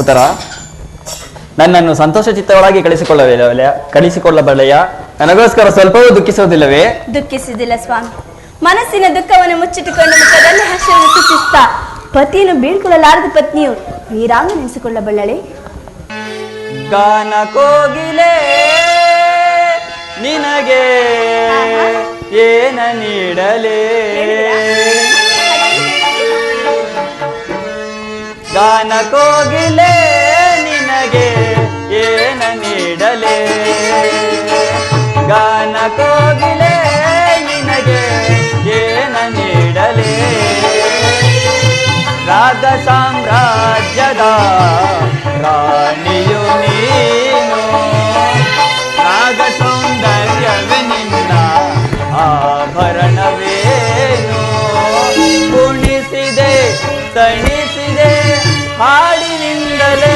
ಉತ್ತರ, ನನ್ನನ್ನು ಸಂತೋಷ ಚಿತ್ತವಳಾಗಿ ಕಳಿಸಿಕೊಳ್ಳಬಲ್ಲೆಯ? ನನಗೋಸ್ಕರ ಸ್ವಲ್ಪವೂ ದುಃಖಿಸುವುದಿಲ್ಲವೇ? ದುಃಖಿಸುವುದಿಲ್ಲ ಸ್ವಾಮಿ. ಮನಸ್ಸಿನ ದುಃಖವನ್ನು ಮುಚ್ಚಿಟ್ಟುಕೊಂಡು ಮುಖದಲ್ಲಿ ಹರ್ಷವನ್ನು ಸೂಚಿಸುತ್ತಾ ಪತಿಯನ್ನು ಬೀಳ್ಕೊಳ್ಳಲಾರದ ಪತ್ನಿಯು ವೀರಾಂಗನೆನಿಸಿಕೊಳ್ಳಬಲ್ಲಳೆ. ಗಾನ ಕೋಗಿಲೆ ನಿನಗೆ ಏನ ನೀಡಲೇ? ಗಾನ ಕೋಗಿಲೆ ನಿನಗೆ ಏನ ನೀಡಲೇ? ಗಾನ ಕೋಗಿಲೆ ನಿನಗೆ ಏನ ನೀಡಲೇ? ರಾಗ ಸಾಮ್ರಾಜ್ಯದ ರಾಣಿಯು ನೀನು, ರಾಗ ಸೌಂದರ್ಯವೇ ನಿನ್ನ ಆಭರಣವೇನು? ಕುಣಿಸಿದೆ ತಣಿಸಿದೆ ಹಾಡಿನಿಂದಲೇ,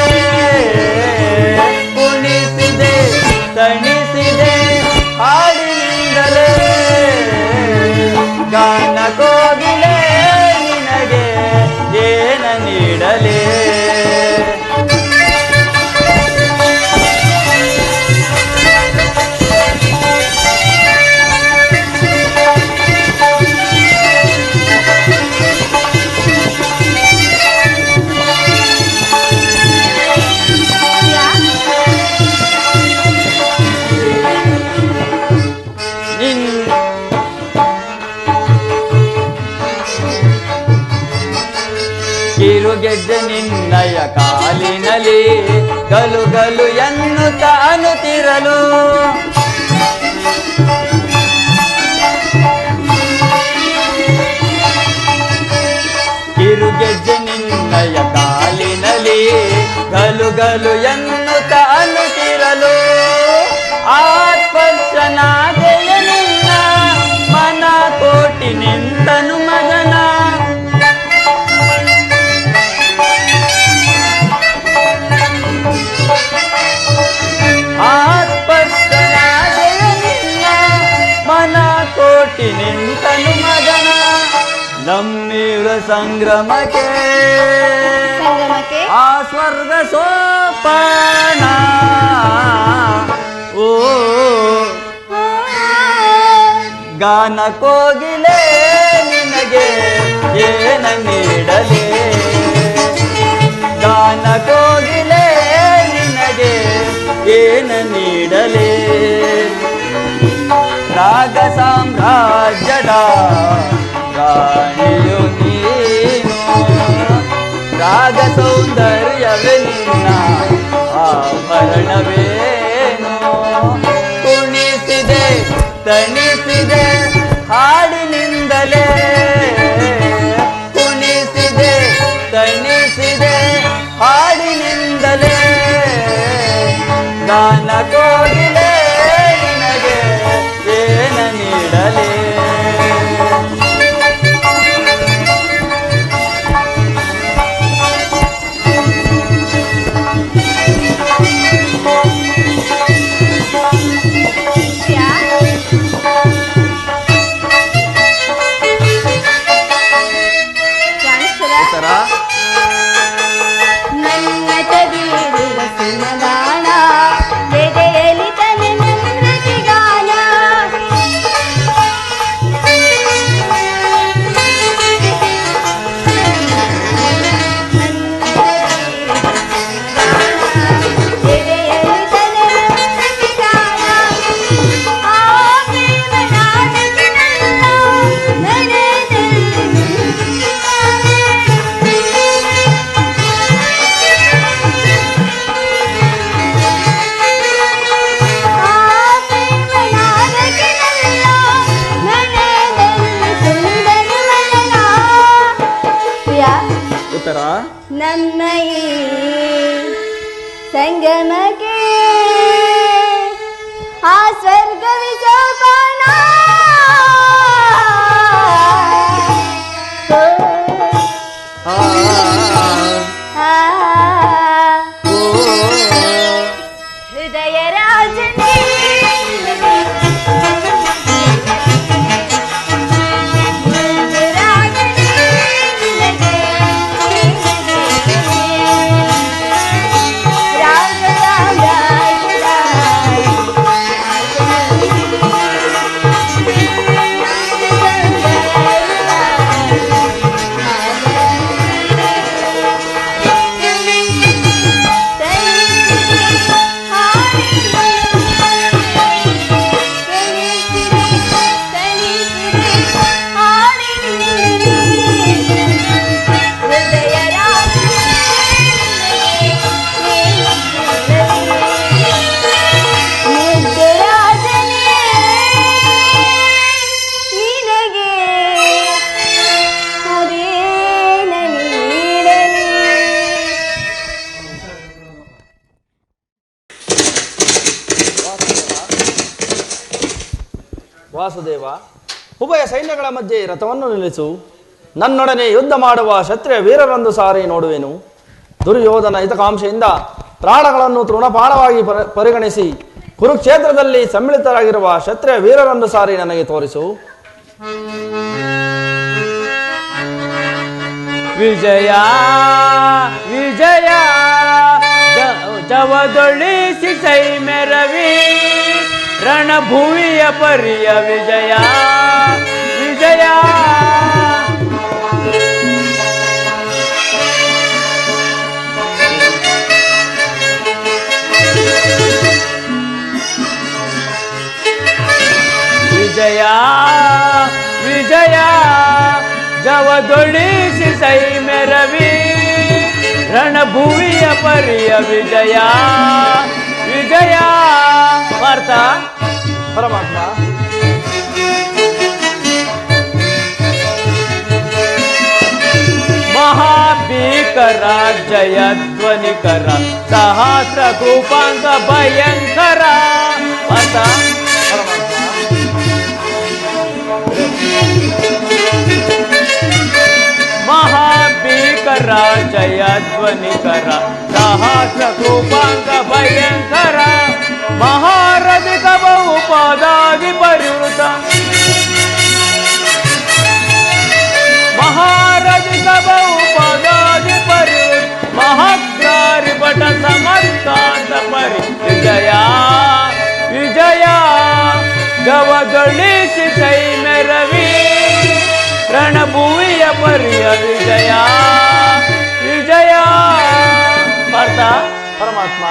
ಕುಣಿಸಿದೆ ತಣಿಸಿದೆ ಹಾಡಿನಿಂದಲೇ. ಗಾನ ಕೋಗಿಲೆ ನಿನಗೆ ಏನ ನೀಡಲೇ? ಕಿರುಗೆಜ್ಜೆ ನಿನ್ನಯ ಕಾಲಿನಲ್ಲಿ ಗಲು ಗಲು ಎನ್ನುತ್ತ ಅನುತ್ತಿರಲು, ಕಿರುಗೆಜ್ಜೆ ನಿನ್ನಯ ಕಾಲಿನಲ್ಲಿ ಗಲು ಗಲು ಎನ್ನುತ್ತ ಅನುತ್ತಿರಲು, ಆತ್ಮರ್ಶನಾದೆಯ ನಿನ್ನ ಮನ ಕೋಟಿ ನಿಂತನು ಮಗನ. ಆತ್ಮರ್ಶನಾದೆಯ ನಿನ್ನ ಮನ ಕೋಟಿ ನಿಂತನು ಮಗನ. ನಮ್ಮಿರ ಸಂಗ್ರಮಕ್ಕೆ ಆ ಸ್ವರ್ಗ ಸೋಪಾನ, ಓ ಗಾನ ಕೋಗಿಲೆ ನಿನಗೆ ಏನ ನೀಡಲೇ? ಗಾನ ಕೋಗಿಲೆ ನಿನಗೆ ಏನ ನೀಡಲೇ? ರಾಗ ಸಾಮ್ರಾಜ್ಯದ ರಾಣಿಯು ನೀನು, ರಾಗ ಸೌಂದರ್ಯವೇ ನಿನ್ನ ಆಭರಣವೇನು? ಕುಣಿಸಿದೆ ತಣಿಸಿದೆ ಹಾಡಿನಿಂದಲೇ, ಕುಣಿಸಿದೆ ತಣಿಸಿದೆ ಹಾಡಿನಿಂದಲೇ. ಗಾನ ಕೋಗಿಲೆ ನಿನಗೆ ಏನ ನೀಡಲೇ? ನನ್ನ ತದಿರುವ ಸುಮಗಾನ ಎದೆಯಲ್ಲಿ ತನೆ ನೃತ್ಯಗಾನ, ಎದೆಯಲ್ಲಿ ತನೆ ನೃತ್ಯಗಾನ. ಆ ಪ್ರೇಮನಾದಕಿನಲ್ಲ ನನದಲ್ಲಿ ಉತ್ತರ, ನನ್ನ ಈ ಸಂಗಮಕ್ಕೆ ಆ ಸ್ವರ್ಗ ವಿಶೋಭನ. ಹೃದಯ ರಾಜನೇ ವಾಸುದೇವ, ಉಭಯ ಸೈನ್ಯಗಳ ಮಧ್ಯೆ ರಥವನ್ನು ನಿಲ್ಲಿಸು. ನನ್ನೊಡನೆ ಯುದ್ಧ ಮಾಡುವ ಕ್ಷತ್ರಿಯ ವೀರರೊಂದು ಸಾರಿ ನೋಡುವೆನು. ದುರ್ಯೋಧನ ಹಿತಕಾಂಕ್ಷೆಯಿಂದ ಪ್ರಾಣಗಳನ್ನು ತೃಣಪಾನವಾಗಿ ಪರಿಗಣಿಸಿ ಕುರುಕ್ಷೇತ್ರದಲ್ಲಿ ಸಮ್ಮಿಳಿತರಾಗಿರುವ ಕ್ಷತ್ರಿಯ ವೀರರೊಂದು ಸಾರಿ ನನಗೆ ತೋರಿಸು. ವಿಜಯ ವಿಜಯ ಜವದೊಳಿಸಿ ಸೈ ಮೆರವಿ ರಣಭೂಮಿಯ ಪರಿಯ ವಿಜಯ ವಿಜಯ. ವಿಜಯ ವಿಜಯ ಜವದೊಳಿಸಿ ಸೈ ಮೆರವಿ ರಣಭೂಮಿಯ ಪರಿಯ ವಿಜಯ ವಿಜಯ. ಪಾರ್ಥ ಪರಮಾತ್ಮ, ಮಹಾಭೀಕರ ಜಯಧ್ವನಿಕರ ಸಹಸ್ರ ಕೂಪಾಂಗ ಭಯಂಕರ. ಪಾರ್ಥ ಮಹಾಭೀಕರ ಜಯಧ್ವನಿಕರ ಸಹಸ್ರ ಕೂಪಾಂಗ ಭಯಂಕರ ಮಹಾರಥಿ ಕಬವು ಪದಾಗಿ ಪರಿವೃತ ಮಹಾರಥಿ ಕಬವು ಪದಾಗಿ ಪರಿವೃತ ಮಹಾಗ್ರಾರಿ ಭಟ ಸಮತ್ಕಾಂತ ಪರಿ ವಿಜಯ ವಿಜಯ ಜವದೊಳಿಸಿ ಸೈ ಮೆರವಿ ರಣಭೂಮಿಯ ಪರಿಯ ವಿಜಯ ವಿಜಯ. ಪಾರ್ಥ ಪರಮಾತ್ಮ,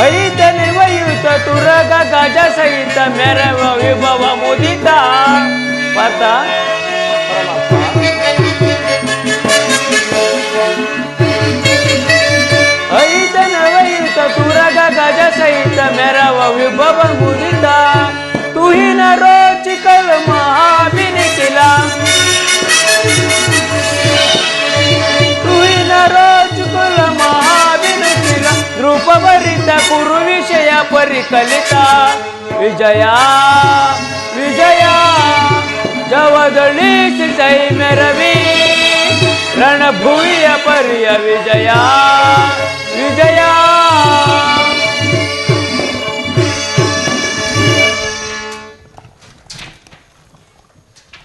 ಐತ ನಿರ್ವಯುತ ತುರಗ ಗಜ ಸಹಿತ ಮೆರವ ವಿಭವ ಮುದಿತ. ಪಾರ್ಥ ಐತ ನವಯುತ ತುರಗ ಗಜ ಸಹಿತ ಮೆರವ ವಿಭವ ಮುದಿತ ತುಹಿನ ರೋಚಿಕಲ ಮಹಾವಿನಿಖಿಲ ತುಹಿನ ರೋಚಿಕಲ ಮಹಾವಿನಿಖಿಲ ರೂಪವರಿತ ಕುರು ವಿಷಯ ಪರಿಕಲಿತ ವಿಜಯ ವಿಜಯ ಜವದೊಳಿಸಿ ಸೈ ಮೆರವಿ ರಣಭೂಮಿಯ ಪರಿಯ ವಿಜಯ ವಿಜಯ.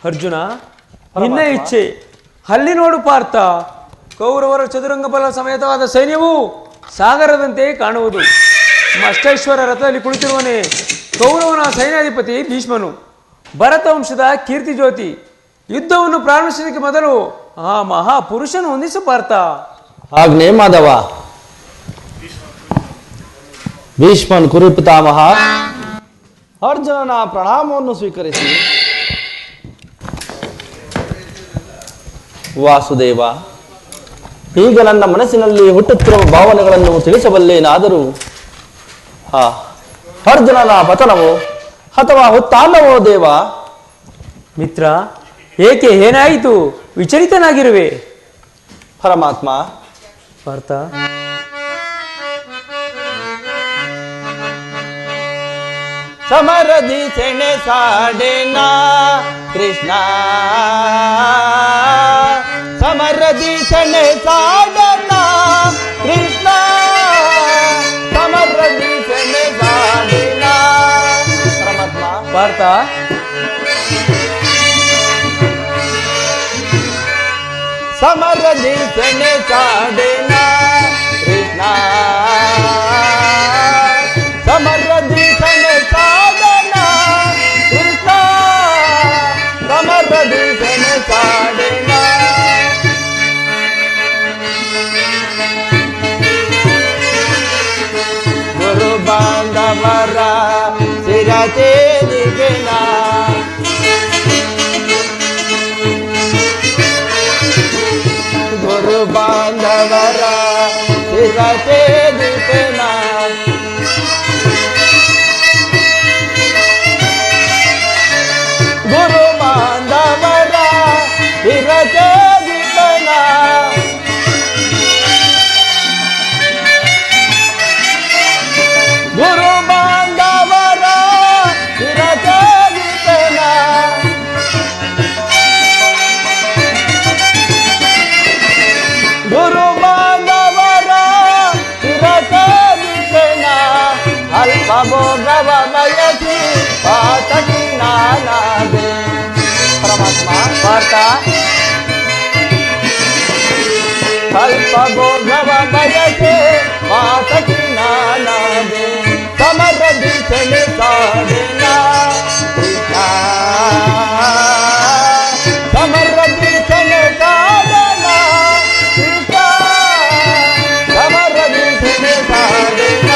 ಅರ್ಜುನ, ನಿನ್ನ ಇಚ್ಛೆ ಅಲ್ಲಿ ನೋಡು ಪಾರ್ಥ. ಕೌರವರ ಚದುರಂಗ ಬಲ ಸಮೇತವಾದ ಸೈನ್ಯವು ಸಾಗರದಂತೆ ಕಾಣುವುದು. ಅಷ್ಟೈಶ್ವರ ರಥದಲ್ಲಿ ಕುಳಿತಿರುವನೇ ಕೌರವನ ಸೈನ್ಯಾಧಿಪತಿ ಭೀಷ್ಮನು, ಭರತ ವಂಶದ ಕೀರ್ತಿ ಜ್ಯೋತಿ. ಯುದ್ಧವನ್ನು ಪ್ರಾರಂಭಿಸುವುದಕ್ಕೆ ಮೊದಲು ಆ ಮಹಾಪುರುಷನು ಹೊಂದಿಸು ಪಾರ್ಥ. ಆಜ್ಞೆ ಮಾಧವ. ಭೀಷ್ಮನ್ ಕುರುಪಿತಾಮಹ ಅರ್ಜುನನ ಪ್ರಣಾಮವನ್ನು ಸ್ವೀಕರಿಸಿ, ವಾಸುದೇವ, ಈಗ ನನ್ನ ಮನಸ್ಸಿನಲ್ಲಿ ಹುಟ್ಟುತ್ತಿರುವ ಭಾವನೆಗಳನ್ನು ತಿಳಿಸಬಲ್ಲೇನಾದರೂ ಅರ್ಜುನನ ಪತನವೋ ಅಥವಾ ಉತ್ಥಾನವೋ ದೇವ? ಮಿತ್ರ, ಏಕೆ ಏನಾಯಿತು? ವಿಚಲಿತನಾಗಿರುವೆ. ಪರಮಾತ್ಮ, ಪಾರ್ಥ ಸಮರದಿ ಸೆಣೆ ಸಾಡೆನಾ ಕೃಷ್ಣ, ಸಮರದಿ ಸೆಣೆ ಸಾಡನಾ ಕೃಷ್ಣ, ಸಮರದಿ ಸೆಣೆ ಸಾಡೆನಾ. ಪರಮಾತ್ಮ, ಪಾರ್ಥ ಸಮರದಿ ಸೆಣೆ ಸಾಡೆನಾ ಕೃಷ್ಣ, ಸಮರದಿ ಸೆಣೆ ಸಾಡನಾ ಕೃಷ್ಣ, ಸಮರದಿ ಸೆಣೆ ಸಾಡೆನಾ. ಗುರು ಬಾಂಧವರ ಶಿರಚೇದಿಗೆನಾ, ಗುರು ಬಾಂಧವರ ಶಿರಚೇದಿಗೆನಾ. ಗುರು ಬಾಂಧವರ ಶಿರಚೇದಿಗೆನಾ. ಪಾರ್ಥ ಅಲ್ಪ ಭೋಗವ ಬಯಕೆ ಮಾತಕಿ ನಾನಾದೆ ಸಮರದಿ ಸೆಣಸಾಡೆನ ಕೃಷ್ಣ ಸಮರದಿ ಸೆಣಸಾಡೆನ ಕೃಷ್ಣ ಸಮರದಿ ಸೆಣಸಾಡೆನ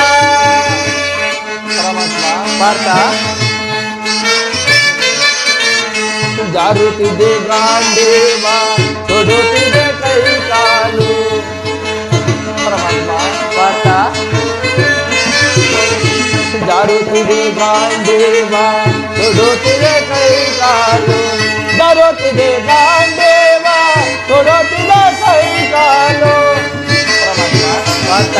ಪರಮಾತ್ಮ ಪಾರ್ಥ ಜಾರುತ್ತಿದೆ ಗಾಂಡೇವ ತೊಡುತ್ತಿದೆ ಕೈ ಕಾಲು ಪರಮಾತ್ಮ ಪಾರ್ಥ ಜಾರುತ್ತಿದೆ ಗಾಂಡೇವ ತೊಡುತ್ತಿದೆ ಕೈ ಕಾಲು ಜಾರುತ್ತಿದೆ ಗಾಂಡೇವ ತೊಡುತ್ತಿದೆ ಕೈ ಕಾಲು ಪರಮಾತ್ಮ ಪಾರ್ಥ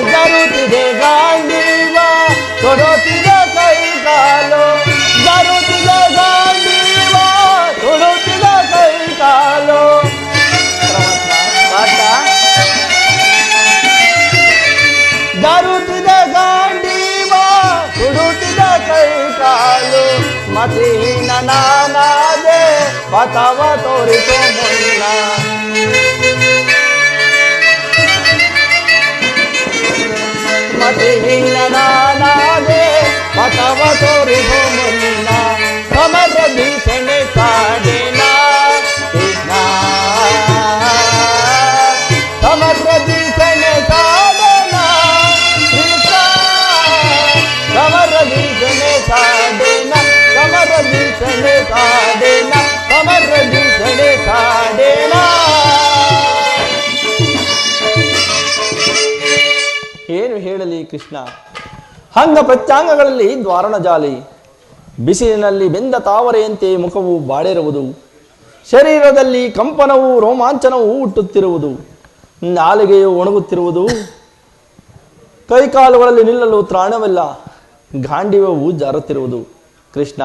ಜಾರುತ್ತಿದೆ ಗಾಂಡೀವ ತೊಡುತ್ತಿದೆ ಕೈ ಕಾಲು ಜಾರುತ್ತಿದೆ ಗಾಂಡೀವ ತೊಡುತ್ತಿದೆ ಕೈ ಕಾಲು ಪಾರ್ಥ ಜಾರುತ್ತಿದೆ ಗಾಂಡೀವ ತೊಡುತ್ತಿದೆ ಕೈ ಕಾಲು ಮತಿಹೀನ ನಾನಾದೆ ಪಥವ ತೋರಿಸೋ ಮುನ್ನ ಮತಿಹೀನ ನಾನಾದೆ ಪಥವ ತೋರಿಸೋ ಮುನ್ನ ಸಮರದಿ ಸೆಣಸಾಡೆನ ಕೃಷ್ಣ ಸಮರದಿ ಸೆಣಸಾಡೆನ ಕೃಷ್ಣ ಸಮರದಿ ಸೆಣಸಾಡೆನ ಸಮರದಿ ಸೆಣಸಾಡೆನ ಸಮರದಿ ಸೆಣಸಾಡೆನ ಏನು ಹೇಳಲಿ ಕೃಷ್ಣ ಅಂಗ ಪ್ರತ್ಯಾಂಗಗಳಲ್ಲಿ ದ್ವಾರಣ ಜಾಲಿ ಬಿಸಿಲಿನಲ್ಲಿ ಬೆಂದ ತಾವರೆಯಂತೆ ಮುಖವು ಬಾಡಿರುವುದು ಶರೀರದಲ್ಲಿ ಕಂಪನವು ರೋಮಾಂಚನವು ಹುಟ್ಟುತ್ತಿರುವುದು ನಾಲಿಗೆಯು ಒಣಗುತ್ತಿರುವುದು ಕೈಕಾಲುಗಳಲ್ಲಿ ನಿಲ್ಲಲು ತ್ರಾಣವಿಲ್ಲ ಗಾಂಡಿವವು ಜಾರುತ್ತಿರುವುದು ಕೃಷ್ಣ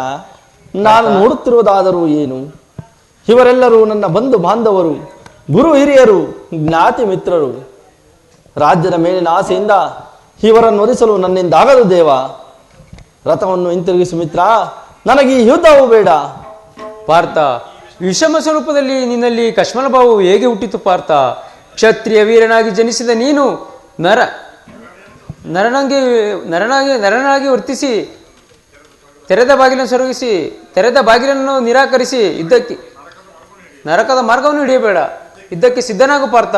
ನಾನು ನೋಡುತ್ತಿರುವುದಾದರೂ ಏನು ಇವರೆಲ್ಲರೂ ನನ್ನ ಬಂಧು ಬಾಂಧವರು ಗುರು ಹಿರಿಯರು ಜ್ಞಾತಿ ಮಿತ್ರರು ರಾಜ್ಯದ ಮೇಲಿನ ಆಸೆಯಿಂದ ಇವರನ್ನು ಒಲಿಸಲು ನನ್ನಿಂದಾಗದು ದೇವ ರಥವನ್ನು ಹಿಂತಿರುಗಿಸು ಮಿತ್ರ ನನಗೆ ಈ ಯುದ್ಧವು ಬೇಡ ಪಾರ್ಥ ವಿಷಮ ಸ್ವರೂಪದಲ್ಲಿ ನಿನ್ನಲ್ಲಿ ಕಶ್ಮಲ ಭಾವವು ಹೇಗೆ ಹುಟ್ಟಿತು ಪಾರ್ಥ ಕ್ಷತ್ರಿಯ ವೀರನಾಗಿ ಜನಿಸಿದ ನೀನು ನರನಾಗಿ ವರ್ತಿಸಿ ತೆರೆದ ಬಾಗಿಲನ್ನು ನಿರಾಕರಿಸಿ ಇದ್ದಕ್ಕೆ ನರಕದ ಮಾರ್ಗವನ್ನು ಹಿಡಿಯಬೇಡ ಇದ್ದಕ್ಕೆ ಸಿದ್ಧನಾಗು ಪಾರ್ಥ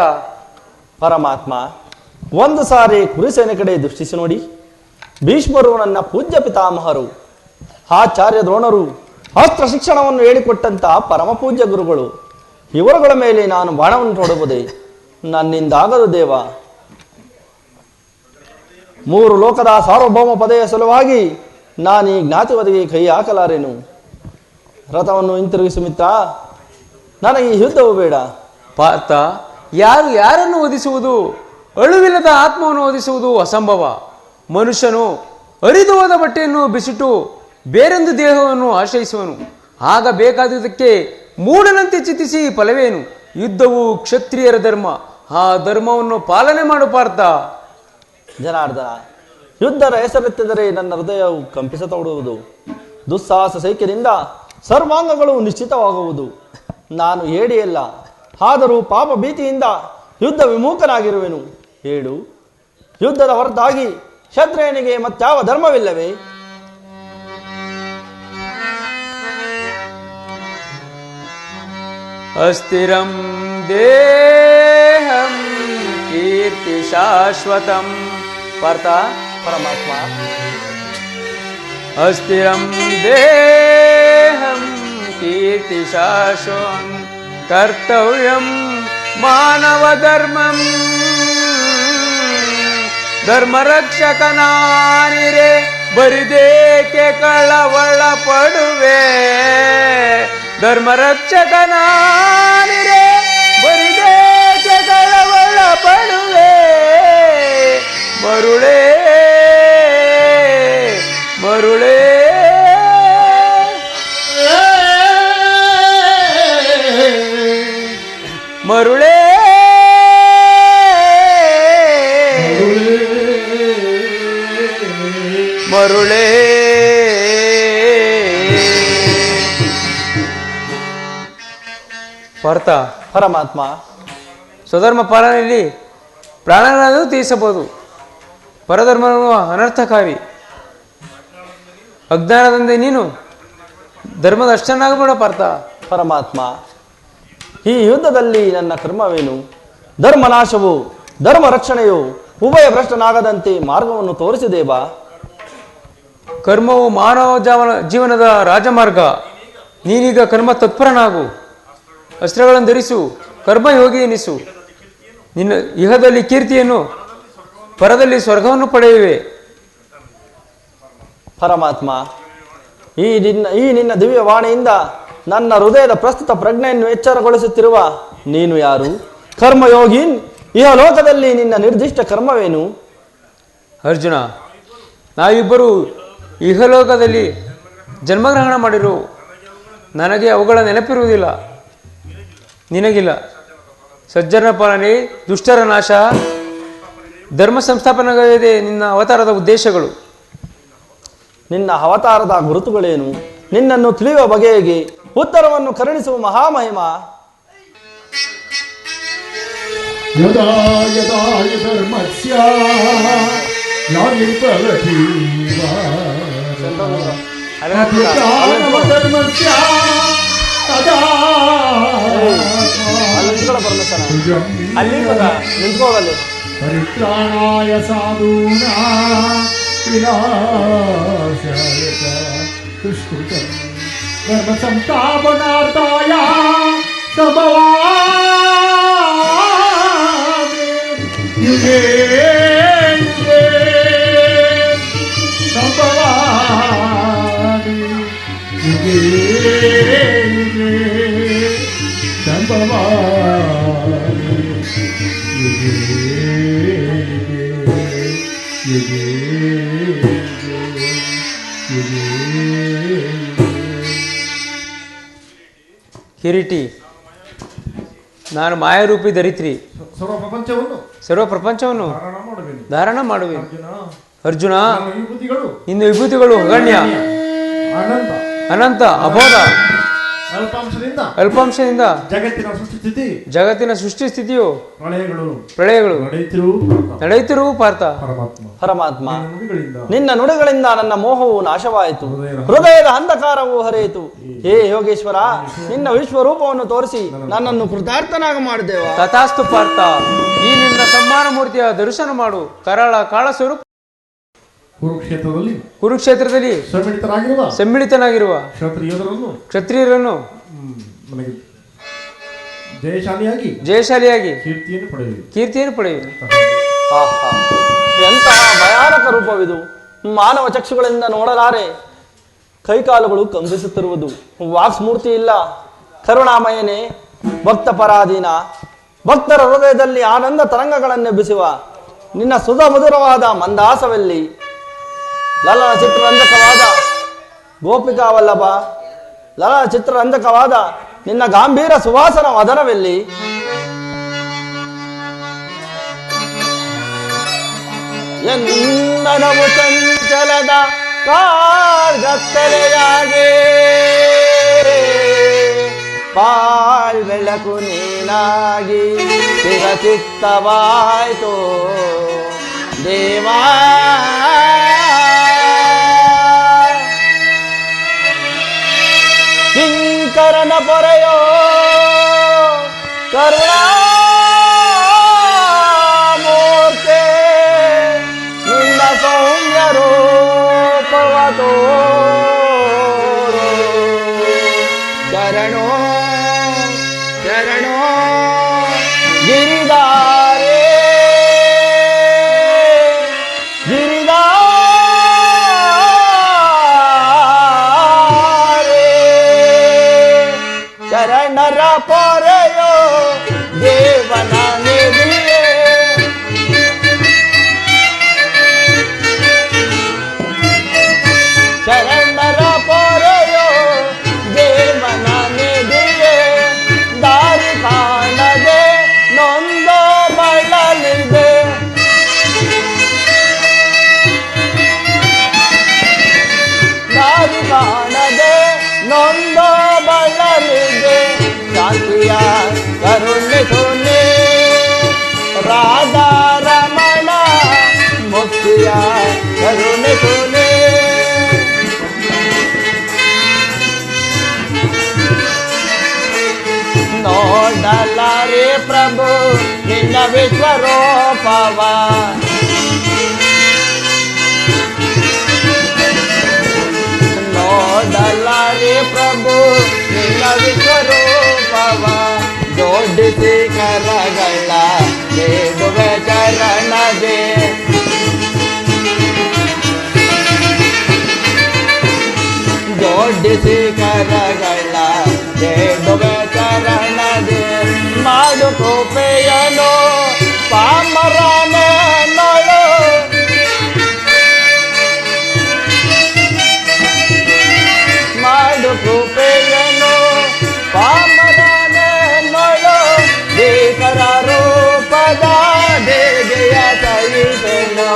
ಪರಮಾತ್ಮ ಒಂದು ಸಾರಿ ಕುರುಸೇನೆ ಕಡೆ ದೃಷ್ಟಿಸಿ ನೋಡಿ ಭೀಷ್ಮರು ನನ್ನ ಪೂಜ್ಯ ಪಿತಾಮಹರು ಆಚಾರ್ಯ ದ್ರೋಣರು ಅಸ್ತ್ರ ಶಿಕ್ಷಣವನ್ನು ಹೇಳಿಕೊಟ್ಟಂತಹ ಪರಮ ಪೂಜ್ಯ ಗುರುಗಳು ಇವರುಗಳ ಮೇಲೆ ನಾನು ಬಾಣವನ್ನು ನೋಡಬಹುದೇ ನನ್ನಿಂದಾಗದು ದೇವ ಮೂರು ಲೋಕದ ಸಾರ್ವಭೌಮ ಪದೆಯ ಸಲುವಾಗಿ ನಾನು ಈ ಜ್ಞಾತಿವದಿಗೆ ಕೈ ಹಾಕಲಾರೆನು ರಥವನ್ನು ಹಿಂತಿರುಗಿಸು ಮಿತ್ರ ನನಗೆ ಈ ಯುದ್ಧವು ಬೇಡ ಪಾರ್ಥ ಯಾರನ್ನು ವಧಿಸುವುದು ಅಳುವಿಲ್ಲದ ಆತ್ಮವನ್ನು ವಧಿಸುವುದು ಅಸಂಭವ ಮನುಷ್ಯನು ಹರಿದು ಹೋದ ಬಟ್ಟೆಯನ್ನು ಬಿಸಿಟು ಬೇರೊಂದು ದೇಹವನ್ನು ಆಶ್ರಯಿಸುವನು ಆಗ ಬೇಕಾದುದಕ್ಕೆ ಮೂಢನಂತೆ ಚಿಂತಿಸಿ ಫಲವೇನು ಯುದ್ಧವು ಕ್ಷತ್ರಿಯರ ಧರ್ಮ ಆ ಧರ್ಮವನ್ನು ಪಾಲನೆ ಮಾಡು ಪಾರ್ಥ ಜನಾರ್ದನ ಯುದ್ಧದ ಹೆಸರೆತ್ತಿದರೆ ನನ್ನ ಹೃದಯವು ಕಂಪಿಸತೊಡುವುದು ದುಸ್ಸಾಹಸ ಸೈಕ್ಯದಿಂದ ಸರ್ವಾಂಗಗಳು ನಿಶ್ಚಿತವಾಗುವುದು ನಾನು ಹೇಡಿಯಲ್ಲ ಆದರೂ ಪಾಪ ಭೀತಿಯಿಂದ ಯುದ್ಧ ವಿಮುಖನಾಗಿರುವೆನು ಹೇಳು ಯುದ್ಧದ ಹೊರತಾಗಿ ಕ್ಷತ್ರಿಯನಿಗೆ ಮತ್ಯಾವ ಧರ್ಮವಿಲ್ಲವೇ ಅಸ್ಥಿರಂ ದೇಹಂ ಕೀರ್ತಿ ಶಾಶ್ವತಂ ಪಾರ್ಥ ಪರಮಾತ್ಮ ಅಸ್ಥಿರಂ ದೇಹಂ ಕೀರ್ತಿ ಶಾಶ್ವತಂ ಕರ್ತವ್ಯಂ ಮಾನವ ಧರ್ಮಂ ಧರ್ಮರಕ್ಷಕನಾನಿರೆ ಬರಿದೇಕೆ ಕಳವಳ ಪಡುವೆ ಧರ್ಮರಕ್ಷಕನಾನಿರೆ ಬರಿದೇಕೆ ಕಳವಳ ಪಡುವೆ ಮರುಳೇ ಮರುಳೇ ಮರುಳೇ ಮರುಳೇ ಪಾರ್ಥ, ಪರಮಾತ್ಮ. ಸ್ವಧರ್ಮ ಪಾಲನೆಯಲ್ಲಿ ಪ್ರಾಣಗಳನ್ನು ತ್ಯಜಿಸಬಹುದು. ಪರಧರ್ಮವು ಅನರ್ಥಕಾರಿ. ಅಜ್ಞಾನದಿಂದ ನೀನು ಧರ್ಮದ ಅಷ್ಟನ್ನಾಗಬೇಡ ಪಾರ್ಥ. ಪರಮಾತ್ಮ, ಈ ಯುದ್ಧದಲ್ಲಿ ನನ್ನ ಕರ್ಮವೇನು? ಧರ್ಮನಾಶವು ಧರ್ಮ ರಕ್ಷಣೆಯು ಉಭಯ ಭ್ರಷ್ಟನಾಗದಂತೆ ಮಾರ್ಗವನ್ನು ತೋರಿಸಿದೇವಾ? ಕರ್ಮವು ಮಾನವ ಜೀವನದ ರಾಜಮಾರ್ಗ. ನೀನೀಗ ಕರ್ಮ ತತ್ಪರನಾಗು. ಅಸ್ತ್ರಗಳನ್ನು ಧರಿಸು, ಕರ್ಮಯೋಗಿ ಎನಿಸು. ನಿನ್ನ ಇಹದಲ್ಲಿ ಕೀರ್ತಿಯನ್ನು, ಪರದಲ್ಲಿ ಸ್ವರ್ಗವನ್ನು ಪಡೆಯುವೆ. ಪರಮಾತ್ಮ, ಈ ನಿನ್ನ ದಿವ್ಯ ವಾಣಿಯಿಂದ ನನ್ನ ಹೃದಯದ ಪ್ರಸ್ತುತ ಪ್ರಜ್ಞೆಯನ್ನು ಎಚ್ಚರಗೊಳಿಸುತ್ತಿರುವ ನೀನು ಯಾರು? ಕರ್ಮಯೋಗಿ, ಇಹ ಲೋಕದಲ್ಲಿ ನಿನ್ನ ನಿರ್ದಿಷ್ಟ ಕರ್ಮವೇನು? ಅರ್ಜುನ, ನಾವಿಬ್ಬರು ಇಹಲೋಕದಲ್ಲಿ ಜನ್ಮಗ್ರಹಣ ಮಾಡಿರು. ನನಗೆ ಅವುಗಳ ನೆನಪಿರುವುದಿಲ್ಲ, ನಿನಗಿಲ್ಲ. ಸಜ್ಜನ ಪಾಲನೆ, ದುಷ್ಟರ ನಾಶ, ಧರ್ಮ ಸಂಸ್ಥಾಪನೆಗಳಿದೆ ನಿನ್ನ ಅವತಾರದ ಉದ್ದೇಶಗಳು. ನಿನ್ನ ಅವತಾರದ ಗುರುತುಗಳೇನು? ನಿನ್ನನ್ನು ತಿಳಿಯುವ ಬಗೆಗೆ ಉತ್ತರವನ್ನು ಕರುಣಿಸುವ ಮಹಾಮಹಿಮ. ಯದಾ ಯದಾ ಧರ್ಮಸ್ಯ ಗ್ಲಾನಿರ್ಭವತೀವ ಧರ್ಮಸ್ಯ ತದಾ ನಿಂತ್ಕೋಗಲ್ಲಿ. ಪರಿತ್ರಾಣಾಯ ಸಾಧೂನಾಂ ವಿನಾಶಾಯ ಚ ದುಷ್ಕೃತಂ ಧರ್ಮ ಸಂಸ್ಥಾಪನಾರ್ಥಾಯ ಸಂಭವಾಮಿ ಯುಗೇ ಯುಗೇ ಸಂಭವಾಮಿ ಯುಗೇ ಯುಗೇ ಸಂಭವಾಮಿ ಯುಗೇ ಯುಗೇ ಯುಗೇ ಕಿರೀಟಿ, ನಾನು ಮಾಯಾರೂಪಿ ಧರಿತ್ರಿ. ಸರ್ವ ಪ್ರಪಂಚವನ್ನು ಧಾರಣ ಮಾಡುವೆ. ಅರ್ಜುನ, ಇನ್ನು ವಿಭೂತಿಗಳು ಅಗಣ್ಯ, ಅನಂತ, ಅಬೋಧ, ಅಲ್ಪಾಂಶದಿಂದ ಜಗತ್ತಿನ ಸೃಷ್ಟಿ ಸ್ಥಿತಿಯು ಪ್ರಳಯಗಳು ನಡೆಯುತ್ತಿರುವ ಪಾರ್ಥ. ಪರಮಾತ್ಮ, ನಿನ್ನ ನುಡಿಗಳಿಂದ ನನ್ನ ಮೋಹವು ನಾಶವಾಯಿತು, ಹೃದಯದ ಅಂಧಕಾರವು ಹರಿಯಿತು. ಹೇ ಯೋಗೇಶ್ವರ, ನಿನ್ನ ವಿಶ್ವರೂಪವನ್ನು ತೋರಿಸಿ ನನ್ನನ್ನು ಕೃತಾರ್ಥನಾಗ ಮಾಡಿದ್ದೇವ. ತಥಾಸ್ತು ಪಾರ್ಥ. ಈ ನಿನ್ನ ಸಮ್ಮಾನ ಮೂರ್ತಿಯ ದರ್ಶನ ಮಾಡು. ಕರಾಳ ಕಾಳ ಸ್ವರೂಪ ಕುರುಕ್ಷೇತ್ರದಲ್ಲಿ ಸಮ್ಮಿಳಿತನಾಗಿರುವ ಕ್ಷತ್ರಿಯರನ್ನು ಜಯಶಾಲಿಯಾಗಿ ಕೀರ್ತಿಯನ್ನು ಪಡೆಯುವೆ. ಎಂತಹ ಭಯಾನಕ ರೂಪವಿದು! ಮಾನವ ಚಕ್ಷುಗಳಿಂದ ನೋಡಲಾರೆ, ಕೈಕಾಲುಗಳು ಕಂಬಿಸುತ್ತಿರುವುದು, ವಾಕ್ಸ್ಮೂರ್ತಿ ಇಲ್ಲ. ಕರುಣಾಮಯನೇ, ಭಕ್ತ ಪರಾಧೀನ, ಭಕ್ತರ ಹೃದಯದಲ್ಲಿ ಆನಂದ ತರಂಗಗಳನ್ನೆಬ್ಬಿಸುವ ನಿನ್ನ ಸುಧ ಮಧುರವಾದ ಮಂದಾಸವೆಲ್ಲಿ? ಲಲನ ಚಿತ್ರರಂಜಕವಾದ ಗೋಪಿಕಾ ವಲ್ಲಭ, ಲಲನ ಚಿತ್ರರಂಜಕವಾದ ನಿನ್ನ ಗಾಂಭೀರ ಸುವಾಸನ ವದನವೆಲ್ಲಿ? ಎನ್ನನವು ಚಂಚಲದ ಕಾರ್ಗತ್ತಲೆಯಾಗೆ ಪಾಳ್ ಬೆಳಕು ನೀನಾಗಿ ಚಿತ್ತವಾಯ್ತು ದೇವಾ. ಕಿಂಕರನ ಪೊರೆಯೋ ಕರುಣಾಮೂರ್ತೆ, ನಿನ್ನ ಸೌಮ್ಯ ರೂಪವತೋ ಶರಣೋ ಶರಣೋ ಗಿರಿದಾರೆ ಶರಣರ ಪೊರೆಯೋ ದೇವನ ನಿಧಿಯೇ. ಶರಣರ ಪೊರೆಯೋ ದೇವನ ನಿಧಿಯೇ. ದಾರಿ ಕಾಣದೆ ನೊಂದೋ ಬಳಲಿದೆ, ದಾರಿ ಕಾಣದೆ ನೊಂದೋ ಬಳಲಿದೆ. ಶಾಂತಿಯ ನೋಡಲಾರೆ ಪ್ರಭು ನಿನ್ನ ವಿಶ್ವರೂಪವ ನೋಡಲಾರೆ ಪ್ರಭು ನಿನ್ನ ವಿಶ್ವರೂಪವ ಜೋಡಿಸಿ ಕರಗಳ ಬೇಡುವೆ ಚರಣದೆ ಜೋಡಿಸಿ ಕರಗಳ ಬೇಡುವೆ ಚರಣದೆ ಮಾಡು ಕೃಪೆಯನು ಪಾಮರನೆ ನಳು ಮಾಡು ಕೃಪೆಯನು ಪಾಮರನೆ ನಳು ಭೀಕರ ರೂಪದ ದೇಗೆಯ ಸಹಿಸೆನು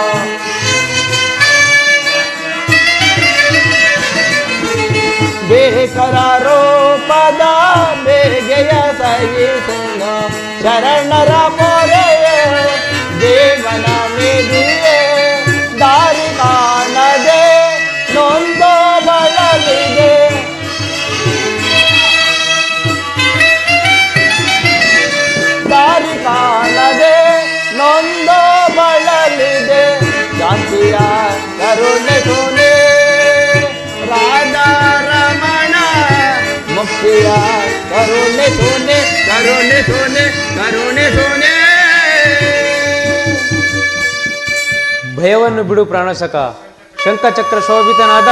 ಭೀಕರ ರೂಪದ ಬೇಗೆಯ ಸಹಿಸೆನು ಶರಣರ ಮೊರೆಯ ದೇವನ ನಿಧಿಯೇ ದಾರಿ ಕಾಣದೆ ನೊಂದು ಬಳಲಿದೆ ದಾರಿ ಕಾಣದೆ ನೊಂದು ಬಳಲಿದೆ ಶಾಂತಿಯ ಕರುಣೆ ಸುನೆ ರಾಧಾರಮಣ ಮುಕ್ತಿಯ ಕರುಣೆ ಸುನೆ ಕರುಣೆ ಸುನೆ ಕರುಣೆ ಸುನೆ ಭಯವನ್ನು ಬಿಡು ಪ್ರಾಣಸಕ ಶಂಖಚಕ್ರ ಶೋಭಿತನಾದ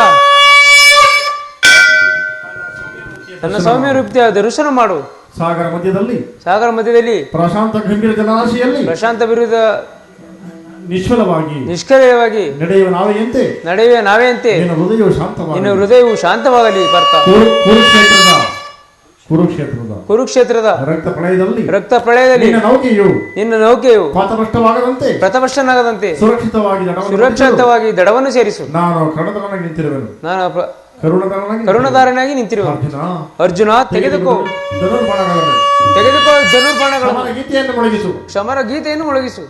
ತನ್ನ ಸೌಮ್ಯ ರೂಪದ ದರ್ಶನ ಮಾಡು ಸಾಗರ ಮಧ್ಯದಲ್ಲಿ ಪ್ರಶಾಂತ ಗಂಭೀರ ಜಲರಾಶಿಯಲ್ಲಿ ಪ್ರಶಾಂತ ವಿರುದ್ಧ ನಿಷ್ಕ್ರಿಯವಾಗಿ ನಡೆಯುವ ನಾವೆಯಂತೆ ನಿನ್ನ ಹೃದಯವು ಶಾಂತವಾಗಲಿ ಬರ್ತ ಕುರುಕ್ಷೇತ್ರದ ರಕ್ತ ಪ್ರಳಯದಲ್ಲಿ ನಿನ್ನ ನೌಕೆಯು ಪ್ರಥಮಷ್ಟನಾಗದಂತೆ ಸುರಕ್ಷಿತವಾಗಿ ದಡವನ್ನು ಸೇರಿಸು ನಾನು ನಿಂತಿರುವೆನು ನಾನು ಕರುಣಧಾರನಾಗಿ ನಿಂತಿರುವೆನು ಅರ್ಜುನ ತೆಗೆದುಕೋ ಧನುರ್ಬಾಣಗಳನ್ನು ಕ್ಷಮರ ಗೀತೆಯನ್ನು ಮೊಳಗಿಸು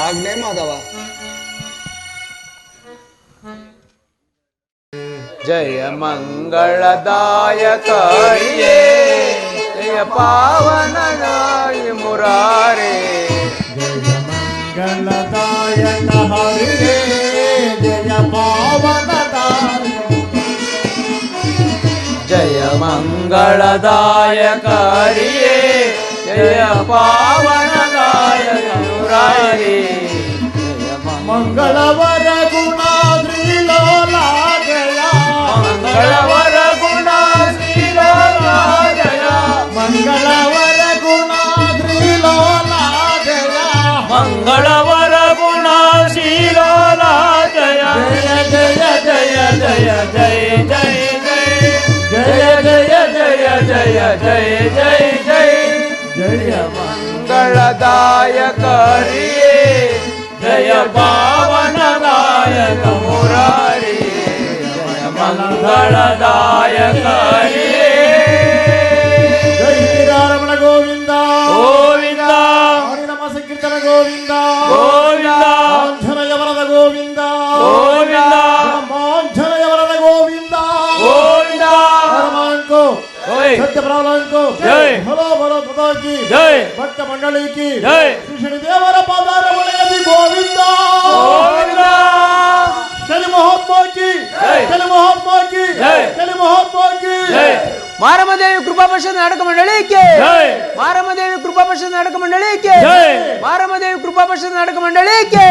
ಆಗ್ಲೇ ಮಾಧವ ಜಯ ಮಂಗಳದಾಯಕ ಹರಿಯೇ ಜಯ ಪಾವನನಾಯ ಮುರಾರೇ ಮಂಗಳದಾಯಕ ಹರಿಯೇ ಜಯ ಪಾವನದಾಯ ಜಯ ಮಂಗಳದಾಯಕ ಹರಿಯೇ ಜಯ ಪಾವನದಾಯಕ ಮುರಾರೇ ಮಂಗಳವರ ಗುಣಾದ್ರಿಲೋಲ ಜಯ ಮಂಗಳವರ ಗುಣ ಶ್ರೀಲೋಲ ಜಯ ಮಂಗಳವರ ಗುಣಾದ್ರಿಲೋಲ ಜಯ ಮಂಗಳವರ ಗುಣ ಶ್ರೀಲೋಲ ಜಯ ಜಯ ಜಯ ಜಯ ಜಯ ಜಯ ಜಯ ಜಯ ಜಯ ಜಯ ಜಯ ಜಯ ಜಯ ಮಂಗಳದಾಯಕ ಹರಿಯೇ ಜಯ ಪಾವನದಾಯಕ ಮುರಾರಿ ಜಯ ಮಂಗಳದಾಯಕ ಹರಿಯೇ ಜಯ ಶ್ರೀರಾಮನ ಗೋವಿಂದ ಗೋವಿಂದ ಹರಿನಾಮ ಸಂಕೀರ್ತನ ಗೋವಿಂದ ಗೋವಿಂದ ಆಂಜನೇಯವರದ ಗೋವಿಂದ ಗೋವಿಂದ ಆಂಜನೇಯವರದ ಗೋವಿಂದ ಗೋವಿಂದ ಹನುಮಾನ್ಕೋ सत्य प्रहलाद को जय भलो भलो प्रभु की जय भक्त मंडली की जय श्री शनिदेवर पादार बलयति गोविंदा गोविंदा चली महात्मा की चली महात्मा की चली महात्मा की ಮಾರಮದೇವಿ ಕೃಪಾಪರ್ಷದ ನಾಟಕ ಮಂಡಳಿಗೆ ಮಾರಮದೇವಿ ಕೃಪಾಪರ್ಷದ ನಾಟಕ ಮಂಡಳಿಗೆ ಮಾರಮದೇವಿ ಕೃಪಾಪರ್ಷದ ನಾಟಕ ಮಂಡಳಿಗೆ